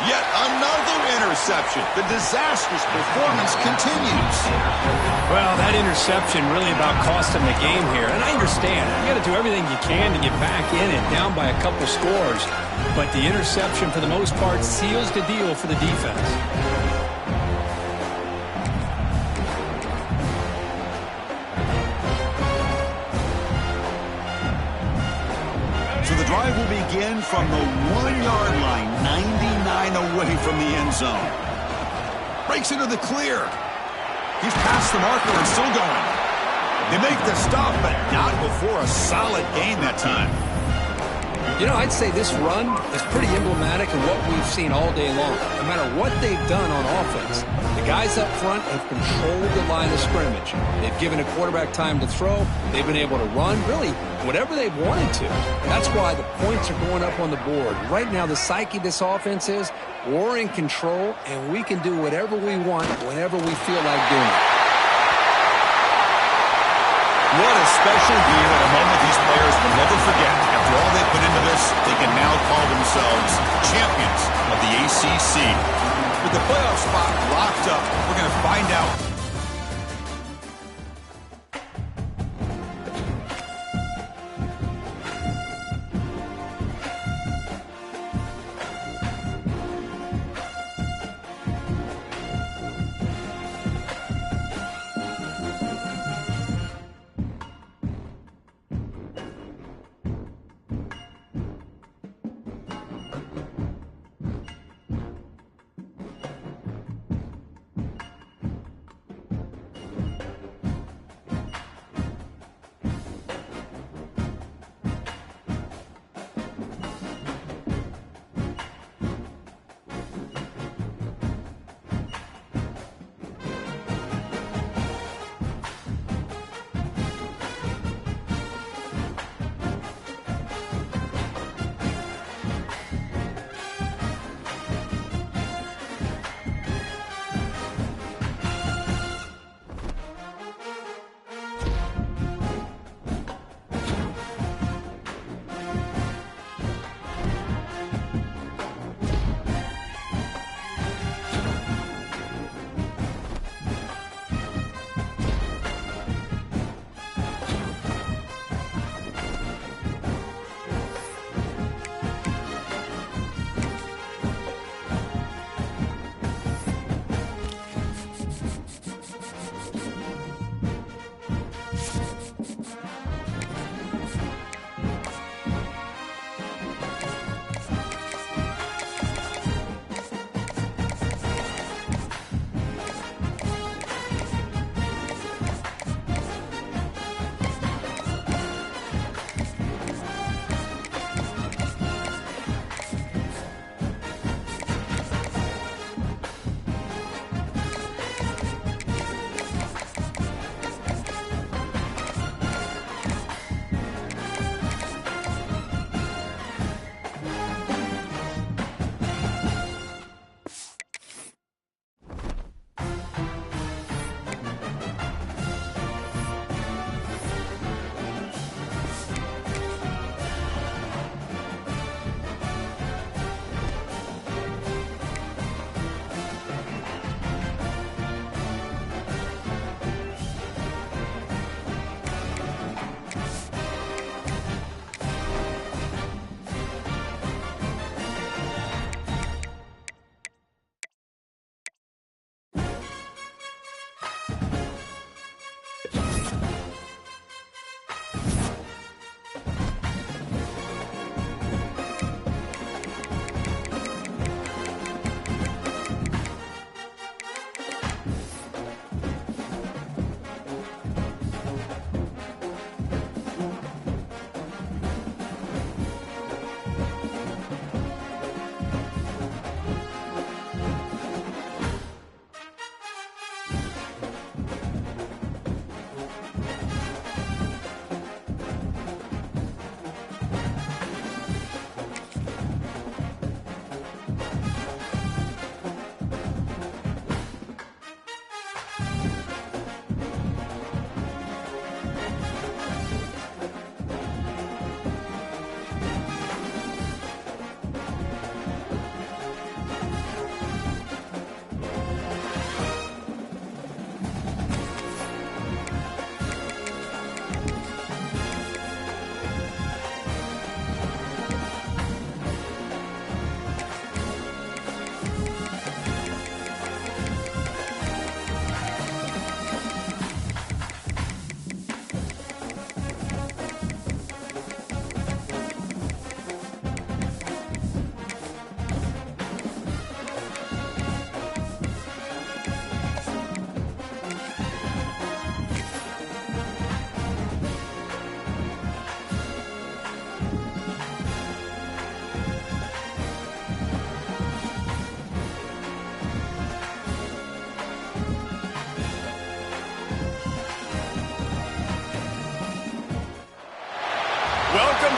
Yet another interception. The disastrous performance continues. Well, that interception really about cost him the game here. And I understand. You got to do everything you can to get back in and down by a couple scores. But the interception, for the most part, seals the deal for the defense. The drive will begin from the 1-yard line, 99 away from the end zone. Breaks into the clear. He's past the marker and still going. They make the stop, but not before a solid gain that time. You know, I'd say this run is pretty emblematic of what we've seen all day long. No matter what they've done on offense, the guys up front have controlled the line of scrimmage. They've given a quarterback time to throw. They've been able to run, really, whatever they've wanted to. That's why the points are going up on the board. Right now, the psyche of this offense is we're in control, and we can do whatever we want whenever we feel like doing it. What a special year and a moment these players will never forget. After all they put into this, they can now call themselves champions of the ACC. With the playoff spot locked up, we're going to find out.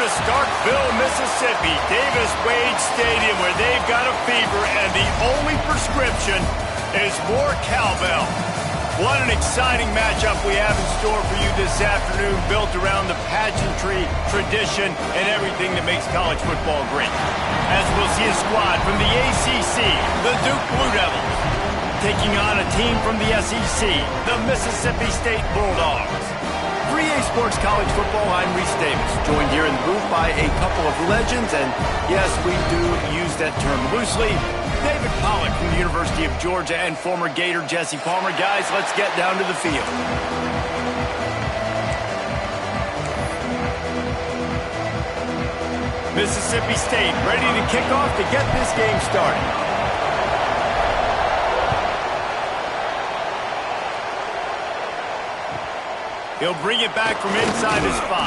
to Starkville, Mississippi, Davis-Wade Stadium, where they've got a fever, and the only prescription is more cowbell. What an exciting matchup we have in store for you this afternoon, built around the pageantry, tradition, and everything that makes college football great. As we'll see a squad from the ACC, the Duke Blue Devils, taking on a team from the SEC, the Mississippi State Bulldogs. For EA Sports College Football, I'm Reese Davis, joined here in the booth by a couple of legends, and yes, we do use that term loosely. David Pollack from the University of Georgia and former Gator Jesse Palmer. Guys, let's get down to the field. Mississippi State ready to kick off to get this game started. He'll bring it back from inside his 5.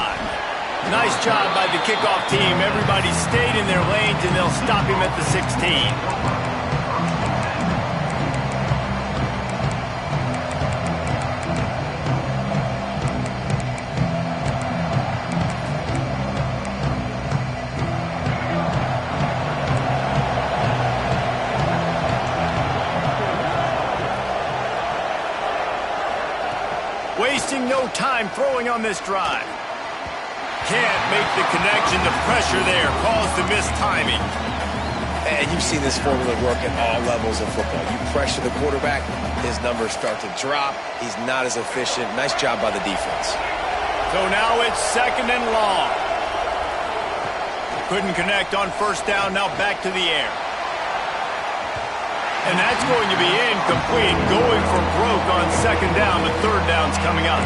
Nice job by the kickoff team. Everybody stayed in their lanes, and they'll stop him at the 16. Wasting no time throwing on this drive. Can't make the connection. The pressure there caused the missed timing. And you've seen this formula work at all levels of football. You pressure the quarterback, his numbers start to drop. He's not as efficient. Nice job by the defense. So now it's 2nd and long. Couldn't connect on first down. Now back to the air. And that's going to be incomplete. Going for broke on 2nd down. The 3rd down's coming up.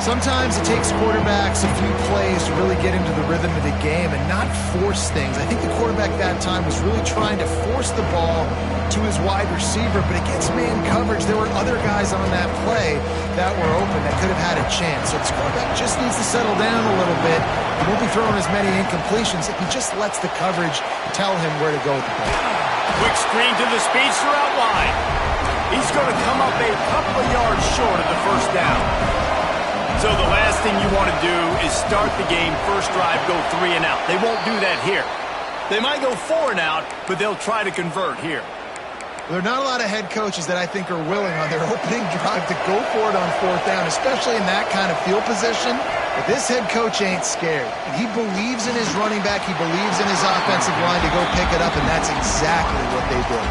Sometimes it takes quarterbacks a few plays to really get into the rhythm of the game and not force things. I think the quarterback that time was really trying to force the ball to his wide receiver, but against man coverage, there were other guys on that play that were open that could have had a chance. So this quarterback just needs to settle down a little bit. He won't be throwing as many incompletions if he just lets the coverage tell him where to go with the ball. Quick screen to the speedster out wide. He's going to come up a couple of yards short of the first down. So the last thing you want to do is start the game, first drive, go 3 and out. They won't do that here. They might go 4 and out, but they'll try to convert here. There are not a lot of head coaches that I think are willing on their opening drive to go for it on 4th down, especially in that kind of field position. But this head coach ain't scared. He believes in his running back. He believes in his offensive line to go pick it up, and that's exactly what they did.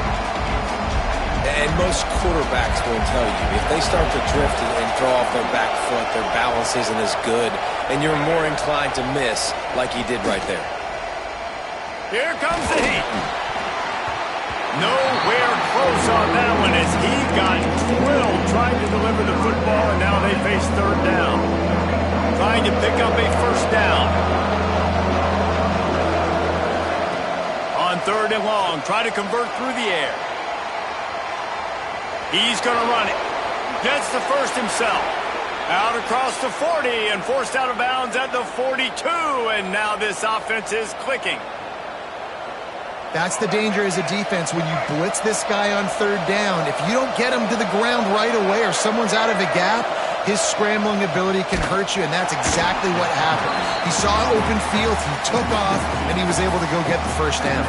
And most quarterbacks will tell you, if they start to drift and throw off their back foot, their balance isn't as good, and you're more inclined to miss like he did right there. Here comes the heat. Nowhere close on that one as he got drilled trying to deliver the football, and now they face 3rd down. Trying to pick up a first down. On 3rd and long, try to convert through the air. He's going to run it. Gets the first himself. Out across the 40 and forced out of bounds at the 42. And now this offense is clicking. That's the danger as a defense when you blitz this guy on 3rd down. If you don't get him to the ground right away or someone's out of a gap, his scrambling ability can hurt you, and that's exactly what happened. He saw open field, he took off, and he was able to go get the first down.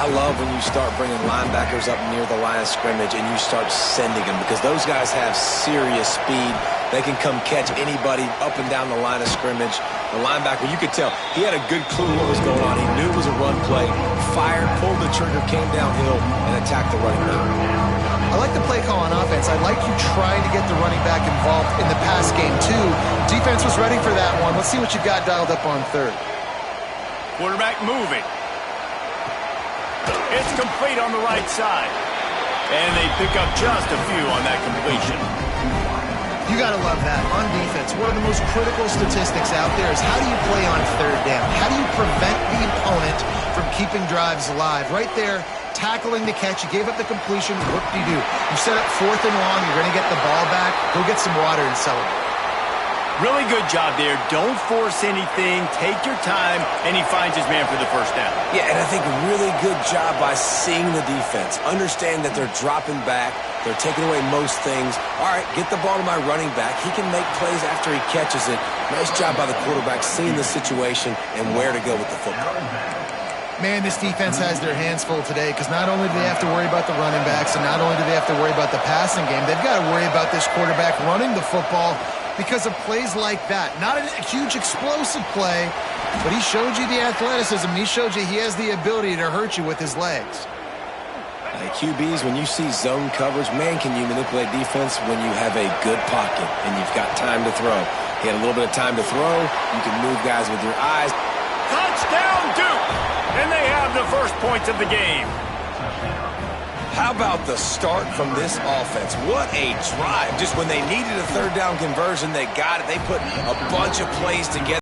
I love when you start bringing linebackers up near the line of scrimmage and you start sending them, because those guys have serious speed. They can come catch anybody up and down the line of scrimmage. The linebacker, you could tell, he had a good clue what was going on. He knew it was a run play, fired, pulled the trigger, came downhill, and attacked the running back. I like the play call on offense. I like you trying to get the running back involved in the pass game, too. Defense was ready for that one. Let's see what you got dialed up on 3rd. Quarterback moving. It's complete on the right side. And they pick up just a few on that completion. You got to love that. On defense, one of the most critical statistics out there is how do you play on 3rd down? How do you prevent the opponent from keeping drives alive? Right there, tackling the catch. You gave up the completion. What do? You set up 4th and long. You're going to get the ball back. Go get some water and celebrate. Really good job there. Don't force anything. Take your time, and he finds his man for the first down. Yeah, and I think really good job by seeing the defense. Understand that they're dropping back. They're taking away most things. All right, get the ball to my running back. He can make plays after he catches it. Nice job by the quarterback seeing the situation and where to go with the football. Man, this defense has their hands full today because not only do they have to worry about the running backs and not only do they have to worry about the passing game, they've got to worry about this quarterback running the football because of plays like that. Not a huge explosive play, but he showed you the athleticism. He showed you he has the ability to hurt you with his legs. QBs, when you see zone coverage, man, can you manipulate defense when you have a good pocket and you've got time to throw. He had a little bit of time to throw. You can move guys with your eyes. Touchdown, Duke! And they have the first points of the game. How about the start from this offense? What a drive. Just when they needed a third down conversion, they got it. They put a bunch of plays together.